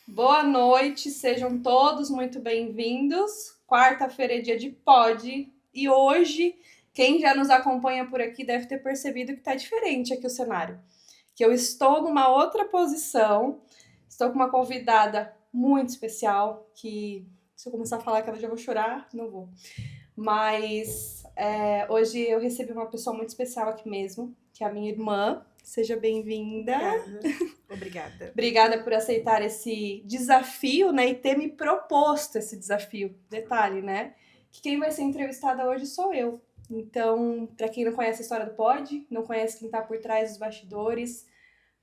Boa noite, sejam todos muito bem-vindos. Quarta-feira é dia de pod e hoje, quem já nos acompanha por aqui deve ter percebido que está diferente aqui o cenário. Que eu estou numa outra posição, estou com uma convidada muito especial, que se eu começar a falar que ela já vou chorar, não vou. Mas hoje eu recebi uma pessoa muito especial aqui mesmo, que é a minha irmã. Seja bem-vinda. Obrigada. Obrigada por aceitar esse desafio, né? E ter me proposto esse desafio. Detalhe, né? Que quem vai ser entrevistada hoje sou eu. Então, para quem não conhece a história do Pod, não conhece quem está por trás dos bastidores,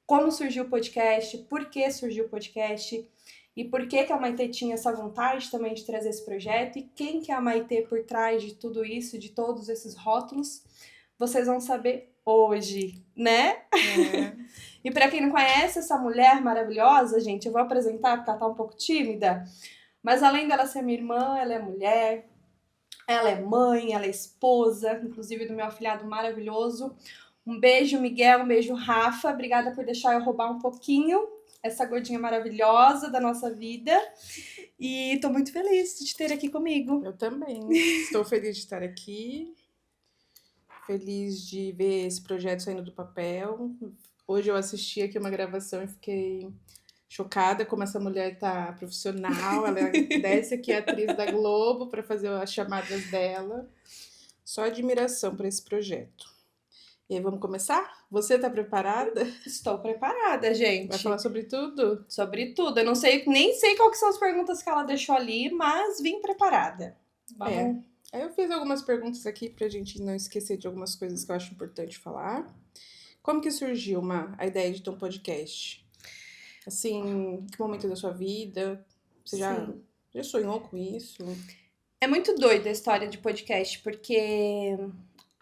como surgiu o podcast, por que surgiu o podcast e por que a Maitê tinha essa vontade também de trazer esse projeto e quem que é a Maitê por trás de tudo isso, de todos esses rótulos, vocês vão saber hoje, né? E para quem não conhece essa mulher maravilhosa, gente, eu vou apresentar porque ela tá um pouco tímida, mas além dela ser minha irmã, ela é mulher, ela é mãe, ela é esposa, inclusive do meu afilhado maravilhoso. Um beijo, Miguel, um beijo, Rafa. Obrigada por deixar eu roubar um pouquinho essa gordinha maravilhosa da nossa vida. E tô muito feliz de ter aqui comigo. Eu também. Estou feliz de estar aqui. Feliz de ver esse projeto saindo do papel. Hoje eu assisti aqui uma gravação e fiquei chocada como essa mulher tá profissional. Ela desce aqui a atriz da Globo para fazer as chamadas dela. Só admiração para esse projeto. E aí, vamos começar? Você tá preparada? Estou preparada, gente. Vai falar sobre tudo? Sobre tudo. Eu não sei, nem sei qual que são as perguntas que ela deixou ali, mas vim preparada. Vamos. Aí eu fiz algumas perguntas aqui pra gente não esquecer de algumas coisas que eu acho importante falar. Como que surgiu a ideia de ter um podcast? Assim, que momento da sua vida? Você já sonhou com isso? É muito doida a história de podcast, porque,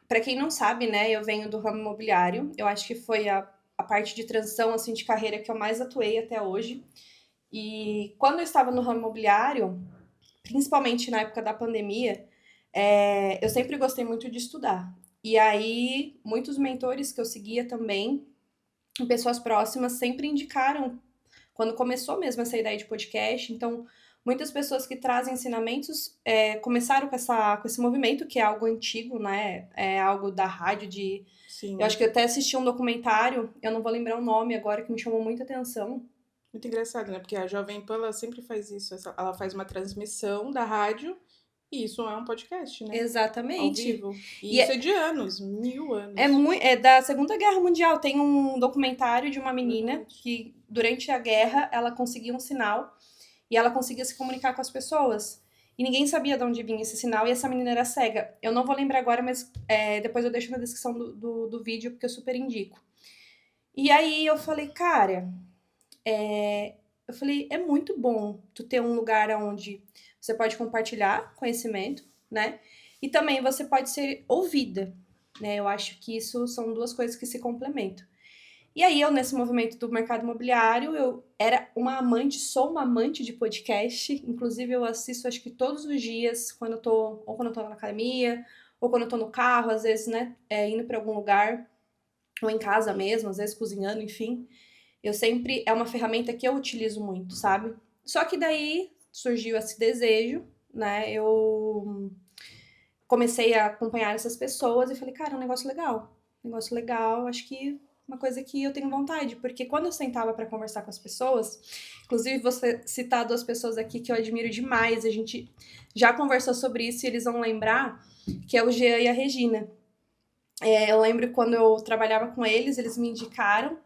para quem não sabe, né, eu venho do ramo imobiliário. Eu acho que foi a parte de transição assim, de carreira que eu mais atuei até hoje. E quando eu estava no ramo imobiliário, principalmente na época da pandemia, eu sempre gostei muito de estudar. E aí, muitos mentores que eu seguia também, pessoas próximas, sempre indicaram quando começou mesmo essa ideia de podcast. Então, muitas pessoas que trazem ensinamentos começaram com esse movimento, que é algo antigo, né? É algo da rádio de. Sim. Eu acho que eu até assisti um documentário, eu não vou lembrar o nome agora, que me chamou muita atenção. Muito engraçado, né? Porque a Jovem Pan, ela sempre faz isso. Ela faz uma transmissão da rádio e isso é um podcast, né? Exatamente. Ao vivo. E isso é de anos, 1000 anos. É da Segunda Guerra Mundial. Tem um documentário de uma menina que, durante a guerra, ela conseguia um sinal e ela conseguia se comunicar com as pessoas. E ninguém sabia de onde vinha esse sinal e essa menina era cega. Eu não vou lembrar agora, mas depois eu deixo na descrição do vídeo, porque eu super indico. E aí eu falei, cara, é muito bom tu ter um lugar onde você pode compartilhar conhecimento, né? E também você pode ser ouvida, né? Eu acho que isso são duas coisas que se complementam. E aí, eu, nesse movimento do mercado imobiliário, eu era sou uma amante de podcast. Inclusive, eu assisto, acho que todos os dias, ou quando eu tô na academia, ou quando eu tô no carro, às vezes, né, indo para algum lugar, ou em casa mesmo, às vezes cozinhando, enfim. É uma ferramenta que eu utilizo muito, sabe? Só que daí surgiu esse desejo, né, eu comecei a acompanhar essas pessoas e falei, cara, é um negócio legal, acho que uma coisa que eu tenho vontade, porque quando eu sentava para conversar com as pessoas, inclusive você citar duas pessoas aqui que eu admiro demais, a gente já conversou sobre isso e eles vão lembrar, que é o Jean e a Regina. Eu lembro quando eu trabalhava com eles, eles me indicaram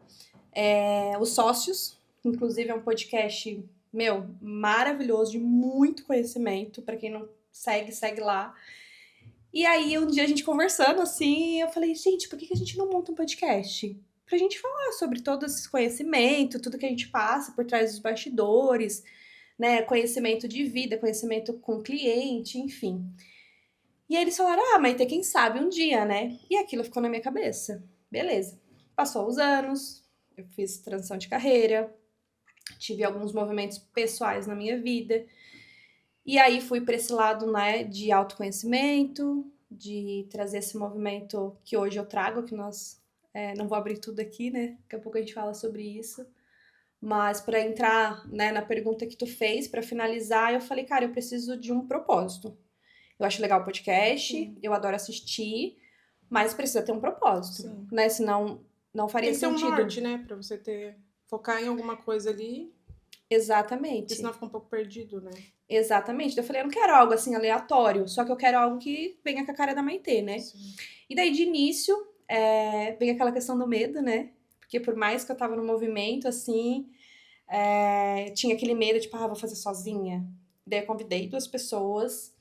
Os Sócios, inclusive é um podcast, meu, maravilhoso, de muito conhecimento, para quem não segue, segue lá. E aí, um dia a gente conversando assim, eu falei, gente, por que a gente não monta um podcast? Pra gente falar sobre todo esse conhecimento, tudo que a gente passa por trás dos bastidores, né? Conhecimento de vida, conhecimento com cliente, enfim. E aí eles falaram, mas quem sabe um dia, né? E aquilo ficou na minha cabeça. Beleza. Passou os anos, eu fiz transição de carreira, tive alguns movimentos pessoais na minha vida. E aí fui para esse lado, né, de autoconhecimento, de trazer esse movimento que hoje eu trago, que nós não vou abrir tudo aqui, né? Daqui a pouco a gente fala sobre isso. Mas para entrar, né, na pergunta que tu fez, para finalizar, eu falei, cara, eu preciso de um propósito. Eu acho legal o podcast, eu adoro assistir, mas precisa ter um propósito, Sim. né? Senão não faria Tem que ter um sentido. norte, né? Pra você focar em alguma coisa ali, porque Exatamente. senão fica um pouco perdido, né? Exatamente. Daí eu falei, eu não quero algo assim aleatório, só que eu quero algo que venha com a cara da Maitê, né? Sim. E daí, de início, vem aquela questão do medo, né? Porque por mais que eu tava no movimento, assim, tinha aquele medo, tipo, vou fazer sozinha. Daí eu convidei 2 pessoas,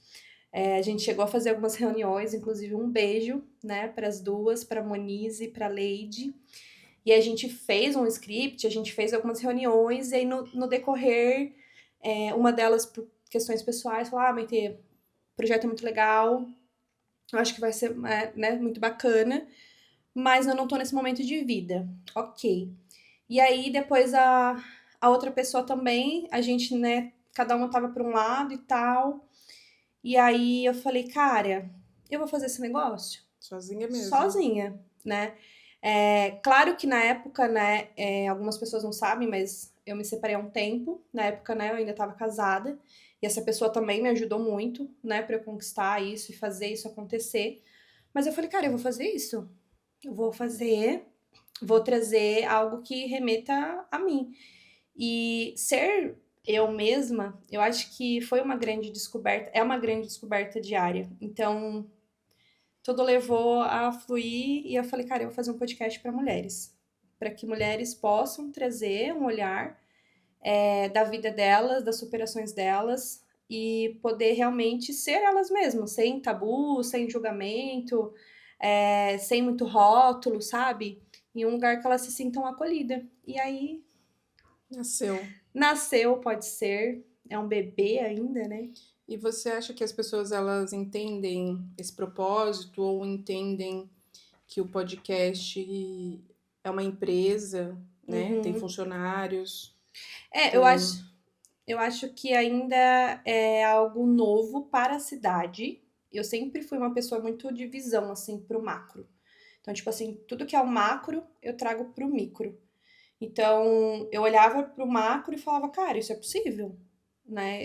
a gente chegou a fazer algumas reuniões, inclusive um beijo, né, para as 2, para Monize e para Leide. E a gente fez um script, a gente fez algumas reuniões, e aí no decorrer, uma delas, por questões pessoais, falou: Maitê, o projeto é muito legal, eu acho que vai ser né, muito bacana, mas eu não tô nesse momento de vida. Ok. E aí, depois a outra pessoa também, a gente, né, cada uma tava para um lado e tal. E aí eu falei, cara, eu vou fazer esse negócio Sozinha mesmo. sozinha, né? Claro que na época, né, algumas pessoas não sabem, mas eu me separei há um tempo. Na época, né, eu ainda estava casada. E essa pessoa também me ajudou muito, né, para eu conquistar isso e fazer isso acontecer. Mas eu falei, cara, eu vou fazer isso. Eu vou trazer algo que remeta a mim. E ser eu mesma, eu acho que foi uma grande descoberta, é uma grande descoberta diária. Então, tudo levou a fluir e eu falei, cara, eu vou fazer um podcast para mulheres, para que mulheres possam trazer um olhar da vida delas, das superações delas e poder realmente ser elas mesmas, sem tabu, sem julgamento, sem muito rótulo, sabe? Em um lugar que elas se sintam acolhidas. E aí nasceu, pode ser, é um bebê ainda, né? E você acha que as pessoas elas entendem esse propósito ou entendem que o podcast é uma empresa, né? Tem funcionários. Eu Então, acho que ainda é algo novo para a cidade. Eu sempre fui uma pessoa muito de visão, assim, pro macro. Então, tipo assim, tudo que é o macro, eu trago pro micro. Então, eu olhava pro macro e falava, cara, isso é possível, né?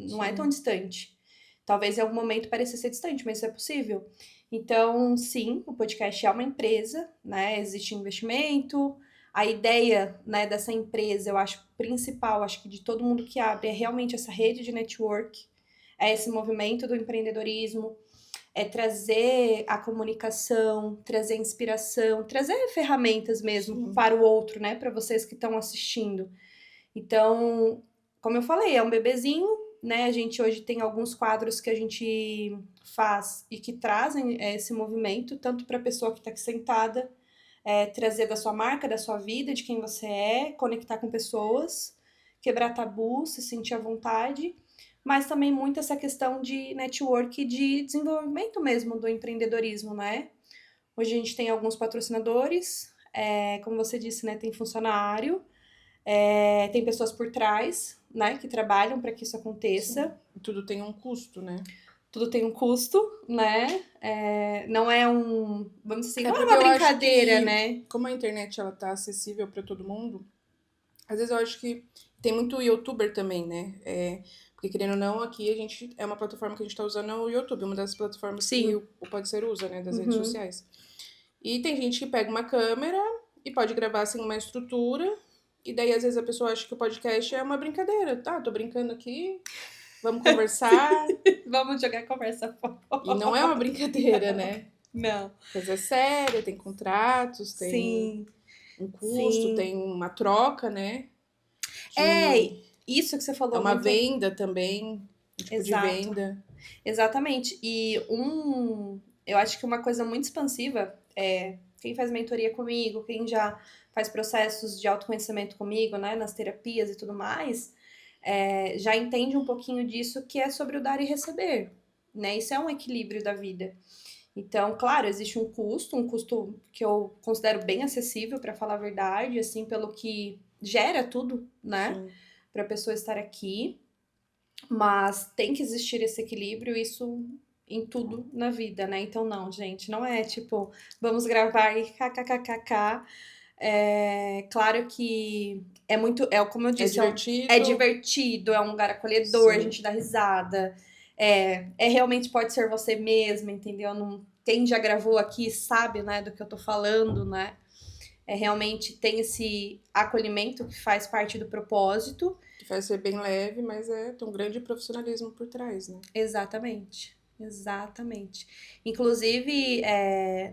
Não é tão distante. Talvez em algum momento pareça ser distante, mas isso é possível. Então, sim, o podcast é uma empresa, né? Existe investimento. A ideia, né, dessa empresa, eu acho principal, acho que de todo mundo que abre, é realmente essa rede de network, é esse movimento do empreendedorismo, é trazer a comunicação, trazer inspiração, trazer ferramentas mesmo sim. para o outro, né, para vocês que estão assistindo. Então, como eu falei, é um bebezinho, né? A gente hoje tem alguns quadros que a gente faz e que trazem esse movimento, tanto para a pessoa que está aqui sentada, trazer da sua marca, da sua vida, de quem você é, conectar com pessoas, quebrar tabu, se sentir à vontade, mas também muito essa questão de network, de desenvolvimento mesmo do empreendedorismo, né? Hoje a gente tem alguns patrocinadores, como você disse, né? Tem funcionário, tem pessoas por trás, né, que trabalham para que isso aconteça. Sim. Tudo tem um custo, né? Tudo tem um custo, né? Não é um, vamos dizer assim, não é porque uma eu acho brincadeira, que, né? como a internet ela tá acessível para todo mundo, às vezes eu acho que tem muito youtuber também, né? Porque querendo ou não, aqui a gente é uma plataforma que a gente tá usando é o YouTube, uma das plataformas que Sim. o Pode Ser usa, né? Das redes sociais. E tem gente que pega uma câmera e pode gravar sem uma estrutura. E daí, às vezes, a pessoa acha que o podcast é uma brincadeira. Tá, tô brincando aqui, vamos conversar. Vamos jogar a conversa fora. E não é uma brincadeira, né? Não. Coisa séria, tem contratos, tem Sim. um custo, Sim. tem uma troca, né? É, De... isso que você É falou uma muito. venda também, um tipo de Exato. venda. Exatamente. E eu acho que uma coisa muito expansiva é quem faz mentoria comigo, quem já faz processos de autoconhecimento comigo, né, nas terapias e tudo mais, já entende um pouquinho disso que é sobre o dar e receber, né? Isso é um equilíbrio da vida. Então, claro, existe um custo que eu considero bem acessível, para falar a verdade, assim, pelo que gera tudo, né, para a pessoa estar aqui. Mas tem que existir esse equilíbrio, isso em tudo na vida, né? Então, não, gente, não é tipo, vamos gravar e kkkk. É claro que é muito, como eu É disse, divertido. é divertido, é um lugar acolhedor, a Sim. gente dá risada. É realmente pode ser você mesma, entendeu? Não, quem já gravou aqui sabe, né, do que eu tô falando, né? Realmente tem esse acolhimento que faz parte do propósito. Que faz ser bem leve, mas tem um grande profissionalismo por trás, né? Exatamente. Exatamente. Inclusive,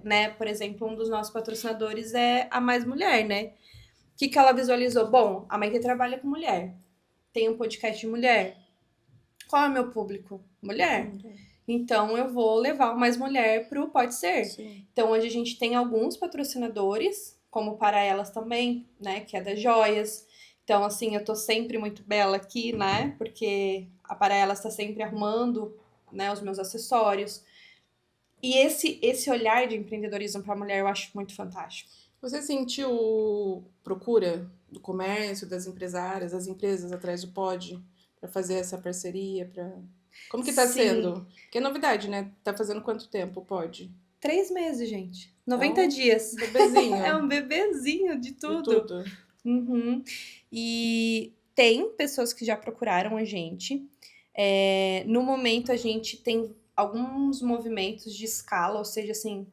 né, por exemplo, um dos nossos patrocinadores é a Mais Mulher, né? O que ela visualizou? Bom, a Maite trabalha com mulher. Tem um podcast de mulher. Qual é o meu público? Mulher. Então eu vou levar o Mais Mulher pro Pode Ser. Sim. Então hoje a gente tem alguns patrocinadores, como Para Elas também, né? Que é das joias. Então, assim, eu tô sempre muito bela aqui, né? Porque a Para Elas tá sempre arrumando, né, os meus acessórios. E esse olhar de empreendedorismo para a mulher eu acho muito fantástico. Você sentiu procura do comércio, das empresárias, das empresas atrás do Pod para fazer essa parceria? Como que tá Sim. sendo? Porque é novidade, né? Tá fazendo quanto tempo o Pod? 3 meses, gente. 90 dias. Bebezinho. É um bebezinho de De tudo. tudo. Uhum. E tem pessoas que já procuraram a gente. No momento, a gente tem alguns movimentos de escala, ou seja, assim,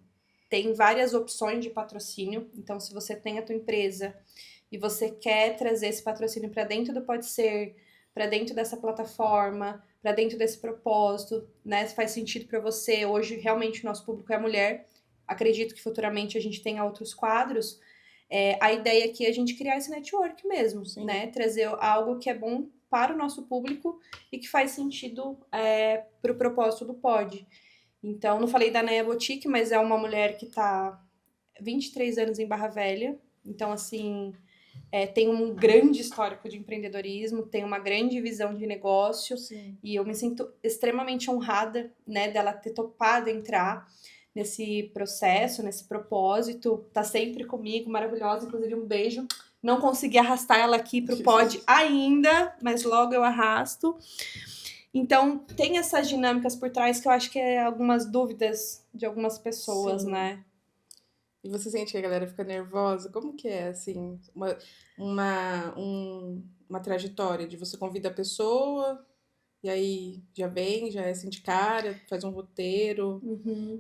tem várias opções de patrocínio. Então, se você tem a tua empresa e você quer trazer esse patrocínio para dentro do Pode Ser, para dentro dessa plataforma, para dentro desse propósito, né? Se faz sentido para você. Hoje, realmente, o nosso público é mulher. Acredito que futuramente a gente tenha outros quadros. A ideia aqui é a gente criar esse network mesmo, Sim. né? Trazer algo que é bom para o nosso público e que faz sentido para o propósito do Pod. Então, não falei da Neia Boutique, mas é uma mulher que está 23 anos em Barra Velha. Então, assim, tem um grande histórico de empreendedorismo, tem uma grande visão de negócio. Sim. E eu me sinto extremamente honrada, né, dela ter topado entrar nesse processo, nesse propósito. Tá sempre comigo, maravilhosa. Inclusive, um beijo. Não consegui arrastar ela aqui pro Pod ainda, mas logo eu arrasto. Então, tem essas dinâmicas por trás que eu acho que é algumas dúvidas de algumas pessoas, Sim. né? E você sente que a galera fica nervosa? Como que é, assim, uma trajetória de você convida a pessoa e aí já vem, já é assim de cara, faz um roteiro,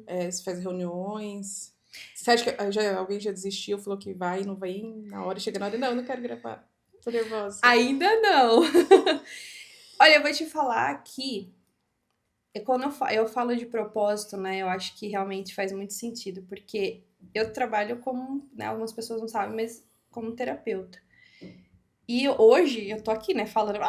você faz reuniões. Você acha que alguém já desistiu, falou que vai e não vai na hora, chega na hora, não quero gravar, tô nervosa. Ainda não. Olha, eu vou te falar que quando eu falo de propósito, né, eu acho que realmente faz muito sentido, porque eu trabalho como, né, algumas pessoas não sabem, mas como terapeuta. E hoje eu tô aqui, né, falando,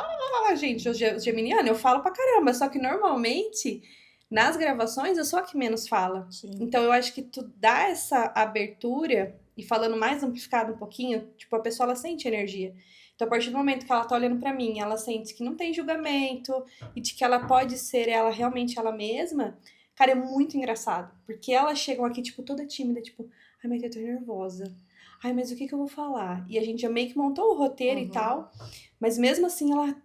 gente, eu geminiana, eu falo pra caramba, só que normalmente nas gravações eu sou a que menos fala. Sim. Então eu acho que tu dá essa abertura e falando mais amplificado um pouquinho, tipo, a pessoa ela sente energia. Então a partir do momento que ela tá olhando pra mim, ela sente que não tem julgamento e de que ela pode ser ela realmente ela mesma, cara, é muito engraçado. Porque elas chegam aqui, tipo, toda tímida, tipo, ai, mas eu tô nervosa. Ai, mas o que eu vou falar? E a gente já meio que montou o roteiro e tal, mas mesmo assim ela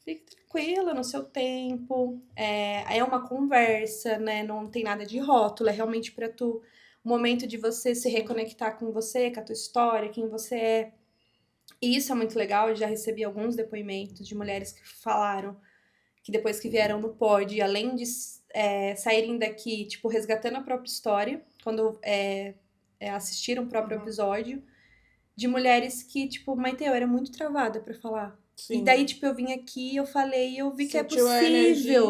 fica tranquila no seu tempo, é uma conversa, né? Não tem nada de rótulo, é realmente pra tu um momento de você se reconectar com você, com a tua história, quem você é. E isso é muito legal, eu já recebi alguns depoimentos de mulheres que falaram que depois que vieram no Pod, além de saírem daqui, tipo, resgatando a própria história, quando assistiram o próprio episódio, de mulheres que, tipo, Maite, eu era muito travada pra falar. Sim. E daí, tipo, eu vim aqui, eu falei, e eu vi que é Sentiu a possível. energia,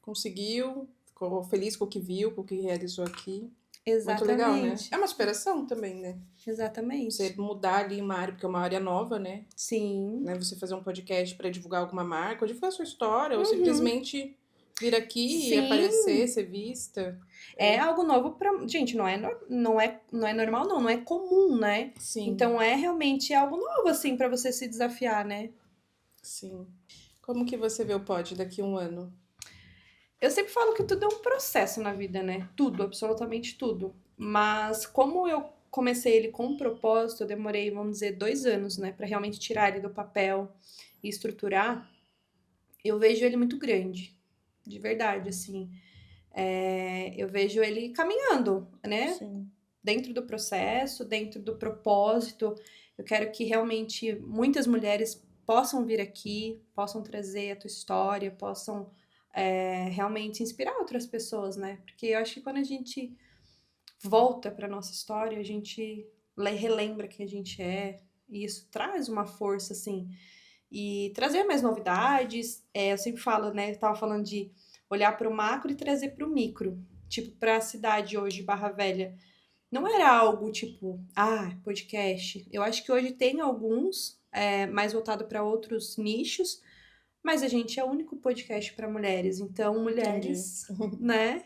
conseguiu, ficou feliz com o que viu, com o que realizou aqui. Muito legal, né? Exatamente. É uma superação também, né? Exatamente. Você mudar ali uma área, porque é uma área nova, né? Sim. Né? Você fazer um podcast para divulgar alguma marca, ou divulgar a sua história, ou simplesmente vir aqui e aparecer, ser vista. É algo novo pra... Gente, não é normal, não é comum, né? Sim. Então é realmente algo novo, assim, pra você se desafiar, né? Sim. Como que você vê o Pod daqui a um ano? Eu sempre falo que tudo é um processo na vida, né? Tudo, absolutamente tudo. Mas como eu comecei ele com um propósito, eu demorei, vamos dizer, 2 anos, né? Pra realmente tirar ele do papel e estruturar. Eu vejo ele muito grande. De verdade, assim. Eu vejo ele caminhando, né? Sim. dentro do processo, dentro do propósito. Eu quero que realmente muitas mulheres possam vir aqui, possam trazer a tua história, possam realmente inspirar outras pessoas, né? Porque eu acho que quando a gente volta para nossa história, a gente relembra quem a gente é, e isso traz uma força, assim, e trazer mais novidades. Eu sempre falo, né? Eu tava falando de olhar para o macro e trazer para o micro. Tipo, para a cidade hoje, Barra Velha, não era algo tipo, podcast. Eu acho que hoje tem alguns, mais voltado para outros nichos, mas a gente é o único podcast para mulheres. Então, Entendi. mulheres, né?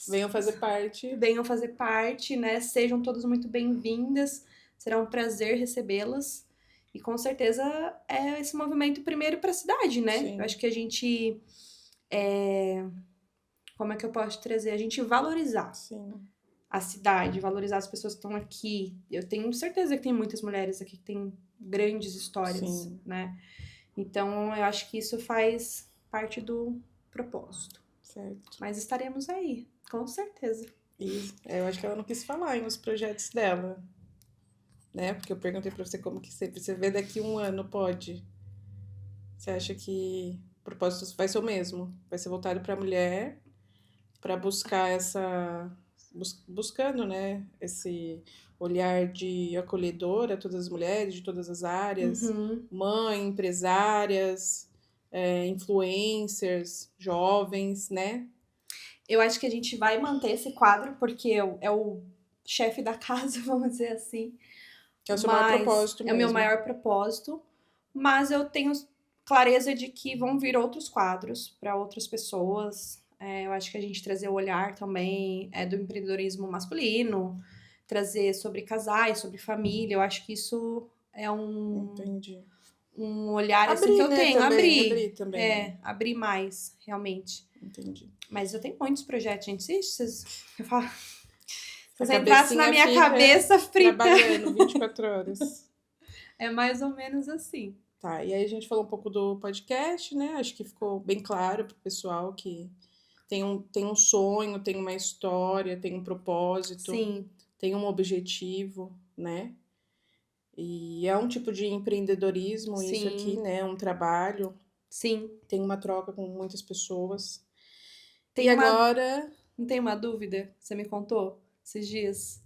Venham fazer parte. Venham fazer parte, né? Sejam todas muito bem-vindas. Será um prazer recebê-las. E com certeza é esse movimento primeiro para a cidade, né? Eu Sim, acho que a gente. Como é que eu posso trazer? A gente valorizar sim, a cidade, valorizar as pessoas que estão aqui. Eu tenho certeza que tem muitas mulheres aqui que têm grandes histórias, sim, né? Então eu acho que isso faz parte do propósito. certo. Mas estaremos aí, com certeza. E eu acho que ela não quis falar em os projetos dela, né? Porque eu perguntei pra você como que você vê daqui um ano, pode? Você acha que o propósito vai ser o mesmo? Vai ser voltado pra mulher, pra buscar buscando, né? Esse olhar de acolhedor a todas as mulheres, de todas as áreas, Uhum. mãe, empresárias, influencers, jovens, né? Eu acho que a gente vai manter esse quadro, porque é o chefe da casa, vamos dizer assim. Que é o seu maior Mas propósito é o meu mesmo. maior propósito. Mas eu tenho clareza de que vão vir outros quadros para outras pessoas. Eu acho que a gente trazer o olhar também do empreendedorismo masculino, trazer sobre casais, sobre família. Eu acho que isso é Entendi. um olhar assim que Abrir, eu né, tenho. também, Abrir. abrir também. Abrir mais, realmente. Entendi. Mas eu tenho muitos projetos, gente. Se eu falo, se A você entrasse na cabecinha minha fica cabeça frita, trabalhando 24 horas. é mais ou menos assim. Tá, e aí a gente falou um pouco do podcast, né? Acho que ficou bem claro pro pessoal que tem um sonho, tem uma história, tem um propósito, Sim, tem um objetivo, né? E é um tipo de empreendedorismo isso aqui, sim, né? Um trabalho, sim. tem uma troca com muitas pessoas. E Tem uma, agora, não tem uma dúvida? Que você me contou esses dias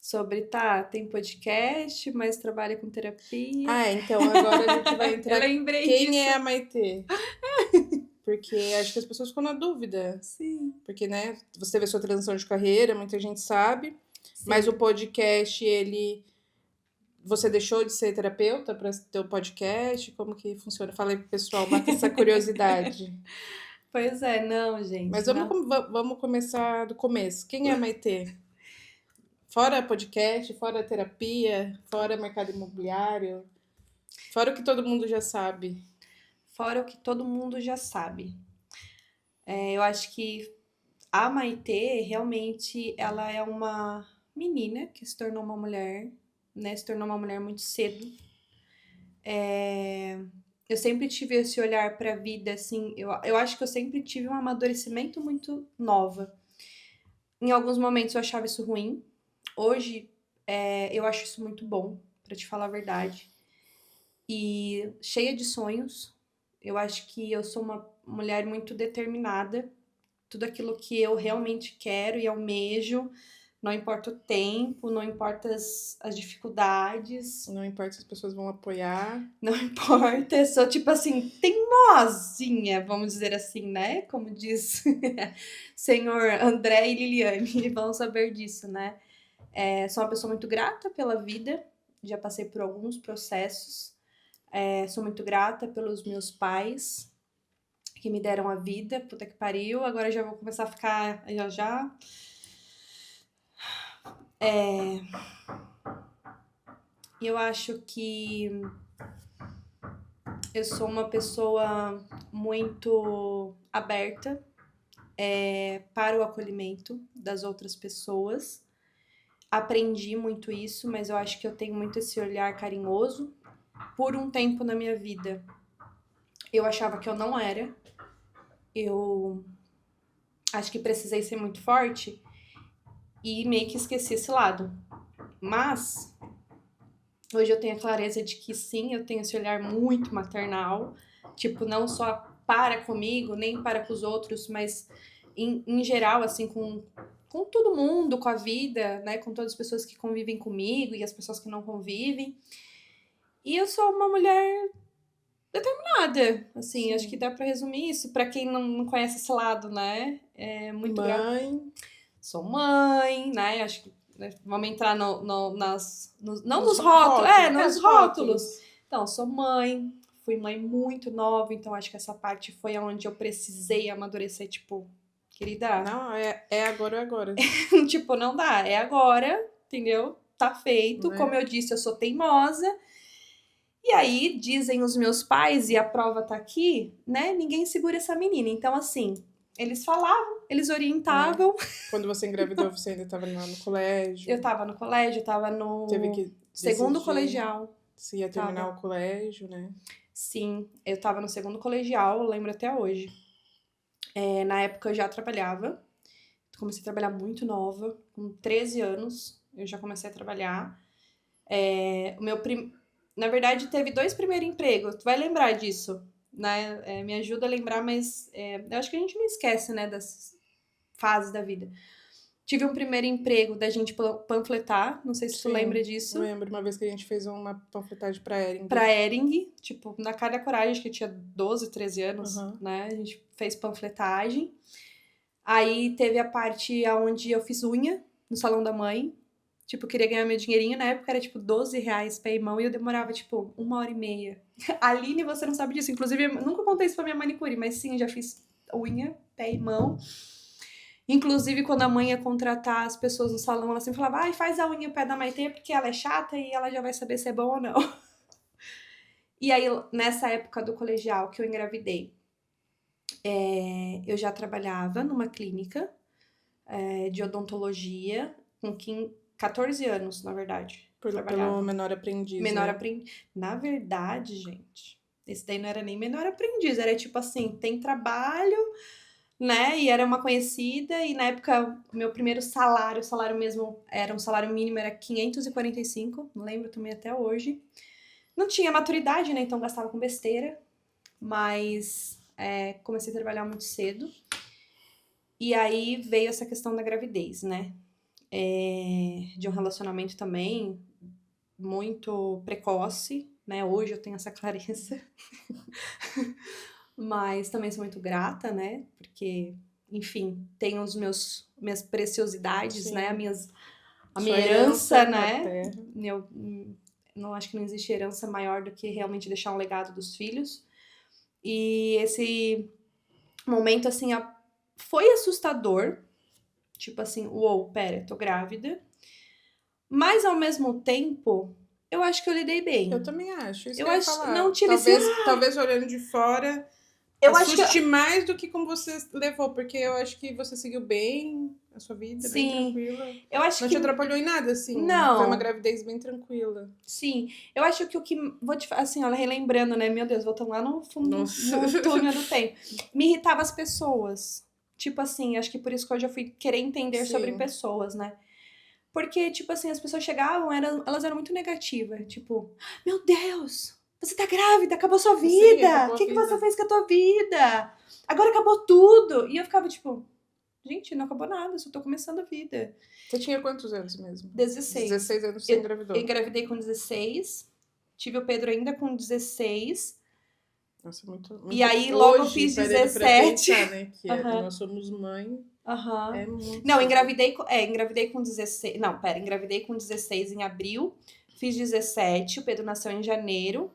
sobre, tem podcast, mas trabalha com terapia. então agora a gente vai Eu entrar lembrei quem disso. é a Maitê? Porque acho que as pessoas ficam na dúvida. Sim, Porque, né, você teve a sua transição de carreira, muita gente sabe, mas o sim. podcast, ele. Você deixou de ser terapeuta para ter o podcast? Como que funciona? Fala aí pro pessoal, mata essa curiosidade. Pois é, não, Mas gente, vamos, não. vamos começar do começo. Quem é a Maitê? Fora podcast, fora terapia, fora mercado imobiliário, fora o que todo mundo já sabe. Fora o que todo mundo já sabe. Eu acho que a Maitê, realmente, ela é uma menina que se tornou uma mulher, né? Se tornou uma mulher muito cedo. Eu sempre tive esse olhar para a vida, assim. Eu acho que eu sempre tive um amadurecimento muito nova. Em alguns momentos eu achava isso ruim. Hoje, eu acho isso muito bom, para te falar a verdade. E cheia de sonhos. Eu acho que eu sou uma mulher muito determinada. Tudo aquilo que eu realmente quero e almejo, não importa o tempo, não importa as dificuldades, Não importa se as pessoas vão apoiar. não importa, eu sou tipo assim, teimosinha, vamos dizer assim, né? Como diz senhor André e Liliane, vão saber disso, né? Sou uma pessoa muito grata pela vida, já passei por alguns processos, sou muito grata pelos meus pais, que me deram a vida, puta que pariu, agora já vou começar a ficar, já já. E eu acho que eu sou uma pessoa muito aberta para o acolhimento das outras pessoas. Aprendi muito isso, mas eu acho que eu tenho muito esse olhar carinhoso. Por um tempo na minha vida, eu achava que eu não era. Eu acho que precisei ser muito forte e meio que esqueci esse lado. Mas hoje eu tenho a clareza de que sim, eu tenho esse olhar muito maternal, tipo, não só para comigo, nem para com os outros, mas em geral, assim, com todo mundo, com a vida, né, com todas as pessoas que convivem comigo e as pessoas que não convivem. E eu sou uma mulher determinada, assim, Sim. acho que dá pra resumir isso, pra quem não conhece esse lado, né, é muito Mãe. Sou mãe, né? Acho que né, vamos entrar não Nos nos rótulos, Os nos rótulos. rótulos. Então, sou mãe, fui mãe muito nova, então acho que essa parte foi onde eu precisei amadurecer, tipo, querida, Não, é agora ou agora. tipo, não dá, é agora, entendeu? Tá feito, como Né? eu disse, eu sou teimosa. E aí, dizem os meus pais, e a prova tá aqui, né? Ninguém segura essa menina. Então, assim, eles falavam, eles É. orientavam. Quando você engravidou, você ainda estava lá no colégio. Eu tava no colégio, eu tava Teve no que segundo decidir colegial. se ia terminar Tava. o colégio, né? Sim, eu tava no segundo colegial, eu lembro até hoje. Na época eu já trabalhava. Comecei a trabalhar muito nova, com 13 anos. Eu já comecei a trabalhar. O meu Na verdade, teve 2 primeiros empregos. Tu vai lembrar disso, né? Me ajuda a lembrar, mas eu acho que a gente não esquece, né, dessas fases da vida. Tive um primeiro emprego da gente panfletar, não sei se tu lembra Sim, disso. lembro uma vez que a gente fez uma panfletagem pra Ering. Pra Ering, tipo, na cara da coragem, acho que eu tinha 12, 13 anos, Uhum. né? A gente fez panfletagem. Aí teve a parte onde eu fiz unha no salão da mãe. Tipo, eu queria ganhar meu dinheirinho. Na época era tipo R$ 12 pé e mão e eu demorava tipo 1h30. Aline, você não sabe disso. Inclusive, eu nunca contei isso pra minha manicure, mas sim, eu já fiz unha, pé e mão. Inclusive, quando a mãe ia contratar as pessoas no salão, ela sempre falava: ai, faz a unha e o pé da Maitê, porque ela é chata e ela já vai saber se é bom ou não. E aí, nessa época do colegial que eu engravidei, eu já trabalhava numa clínica de odontologia com 14 anos, na verdade. Pelo Trabalhava. menor aprendiz, Menor né? aprendiz. Na verdade, gente, esse daí não era nem menor aprendiz, era tipo assim, tem trabalho, né? E era uma conhecida, e na época, o meu primeiro salário, o salário mesmo, era um salário mínimo, era 545, não lembro também até hoje. Não tinha maturidade, né? Então gastava com besteira, mas comecei a trabalhar muito cedo. E aí veio essa questão da gravidez, né? De um relacionamento também muito precoce, né? Hoje eu tenho essa clareza. Mas também sou muito grata, né? Porque, enfim, tenho minhas preciosidades, Sim. né? A minha Sua herança, na né? terra. Eu não acho que não existe herança maior do que realmente deixar um legado dos filhos. E esse momento, assim, foi assustador. Tipo assim, uou, pera, tô grávida. Mas, ao mesmo tempo, eu acho que eu lidei bem. Eu também acho, isso Eu que eu ia acho, não falar. tive esse... Talvez olhando de fora, Eu acho que... assuste mais do que como você levou, porque eu acho que você seguiu bem a sua vida, bem Sim, tranquila. eu acho Não que... te atrapalhou em nada, assim. Foi uma Não, gravidez bem tranquila. sim. Eu acho que o que... Vou te assim, olha, relembrando, né? Meu Deus, voltando lá no fundo, Nossa. no túnel do tempo. Me irritava as pessoas. Tipo assim, acho que por isso que hoje eu fui querer entender sobre Sim. pessoas, né? Porque, tipo assim, as pessoas chegavam, elas eram muito negativas. Tipo, meu Deus, você tá grávida, acabou sua Sim, vida. acabou O a que vida. você fez com a tua vida? Agora acabou tudo. E eu ficava tipo, gente, não acabou nada, só tô começando a vida. Você tinha quantos anos mesmo? 16. 16 anos você engravidou. Eu engravidei com 16. Tive o Pedro ainda com 16. Nossa, muito. E aí logo eu Hoje, fiz parando pra 17. pensar, né? Que Aham. nós somos mãe. Aham. É muito. Não, cedo. engravidei com 16. Não, pera, engravidei com 16 em abril. Fiz 17, o Pedro nasceu em janeiro.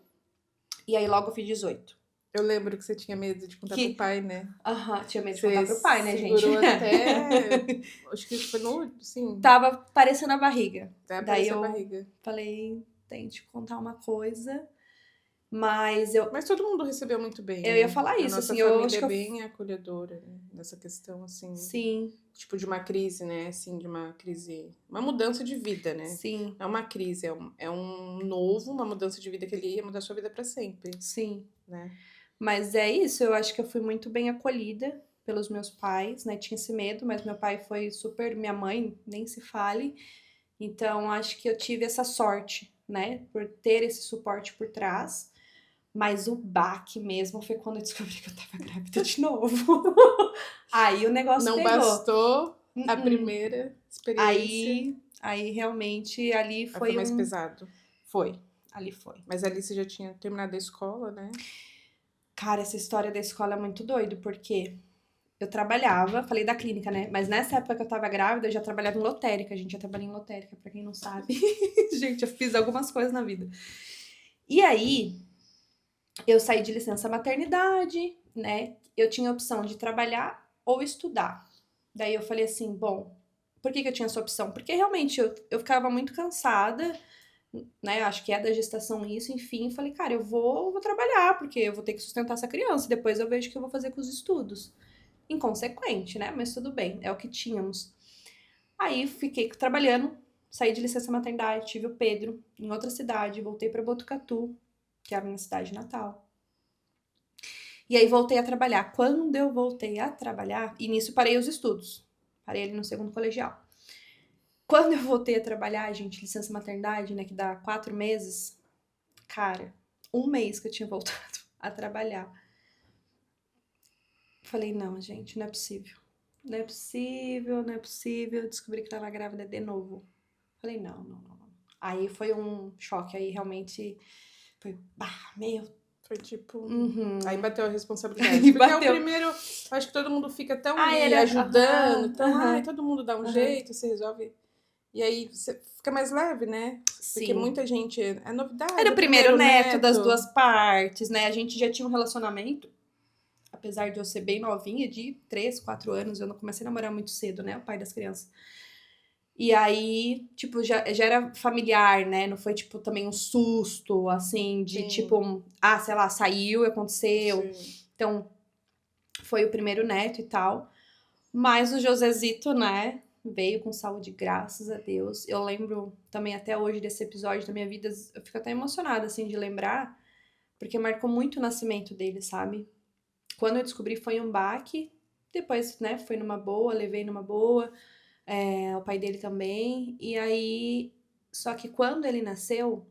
E aí logo eu fiz 18. Eu lembro que você tinha medo de contar pro pai, né? Aham, tinha medo de Você contar pro pai, né, gente? segurou até. Acho que foi no. Sim, Tava parecendo a barriga. até Daí aparecer a eu barriga. falei, tente contar uma coisa. Mas Mas todo mundo recebeu muito bem, eu né? ia falar A isso, nossa assim, eu família acho é que bem acolhedora, né? Nessa questão, assim. Sim, Tipo, de uma crise, né? Assim, de uma crise. Uma mudança de vida, né? sim, É uma crise, é um novo, uma mudança de vida que ele ia mudar sua vida pra sempre, sim. né? Mas é isso, eu acho que eu fui muito bem acolhida. pelos meus pais, né? Tinha esse medo, mas meu pai foi super, minha mãe, nem se fale. Então, acho que eu tive essa sorte, né? Por ter esse suporte por trás. Mas o baque mesmo foi quando eu descobri que eu tava grávida de novo. Aí o negócio Não pegou. bastou a primeira experiência. Aí realmente ali Aí foi foi mais pesado. Foi, ali foi. Mas ali você já tinha terminado a escola, né? Cara, essa história da escola é muito doido, porque eu trabalhava, falei da clínica, né? Mas nessa época que eu tava grávida, eu já trabalhava em lotérica. Gente, já trabalhei em lotérica, pra quem não sabe. Gente, eu fiz algumas coisas na vida. E aí, eu saí de licença maternidade, né? Eu tinha a opção de trabalhar ou estudar. Daí eu falei assim, bom, por que eu tinha essa opção? Porque realmente eu ficava muito cansada, né? Acho que é da gestação isso, enfim. Falei, cara, eu vou trabalhar, porque eu vou ter que sustentar essa criança. Depois eu vejo o que eu vou fazer com os estudos. Inconsequente, né? Mas tudo bem, é o que tínhamos. Aí fiquei trabalhando, saí de licença maternidade, tive o Pedro em outra cidade, voltei para Botucatu, que é a minha cidade natal. E aí voltei a trabalhar. Quando eu voltei a trabalhar, e nisso parei os estudos. Parei ali no segundo colegial. Quando eu voltei a trabalhar, gente, licença maternidade, né, que dá 4 meses, cara, 1 mês que eu tinha voltado a trabalhar. Falei, não, gente, não é possível. Não é possível, não é possível. Descobri que tava grávida de novo. Falei, não, não, não, não. Aí foi um choque, aí realmente foi, meu. Foi tipo. Uhum. Aí bateu a responsabilidade. Aí Porque bateu. é o primeiro. Acho que todo mundo fica tão Ai, ali era, ajudando. Então, aham, ai, todo mundo dá um jeito, você resolve. E aí você fica mais leve, né? Porque sim. muita gente. É novidade. Era é o primeiro neto das duas partes, né? A gente já tinha um relacionamento, apesar de eu ser bem novinha, de 3, 4 anos, eu não comecei a namorar muito cedo, né? O pai das crianças. E aí, tipo, já era familiar, né? Não foi, tipo, também um susto, assim, de Sim. tipo, sei lá, saiu, aconteceu. Sim. Então, foi o primeiro neto e tal. Mas o Josezito, né? Veio com saúde, graças a Deus. Eu lembro também até hoje desse episódio da minha vida, eu fico até emocionada, assim, de lembrar, porque marcou muito o nascimento dele, sabe? Quando eu descobri foi um baque, depois, né, foi numa boa, levei numa boa, o pai dele também, e aí, só que quando ele nasceu,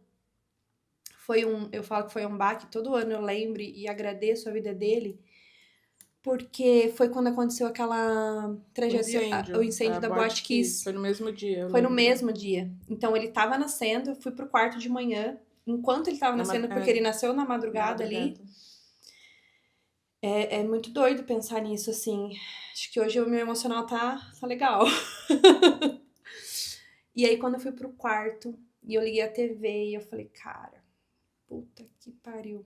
eu falo que foi um baque, todo ano eu lembro e agradeço a vida dele, porque foi quando aconteceu aquela tragédia, o incêndio A da Boate Kiss. Foi no mesmo dia, eu Foi no lembro. mesmo dia. Então ele tava nascendo, eu fui pro quarto de manhã, enquanto ele tava nascendo, porque ele nasceu na madrugada ali. É muito doido pensar nisso, assim. Acho que hoje o meu emocional tá legal. E aí, quando eu fui pro quarto e eu liguei a TV e eu falei, cara, puta que pariu.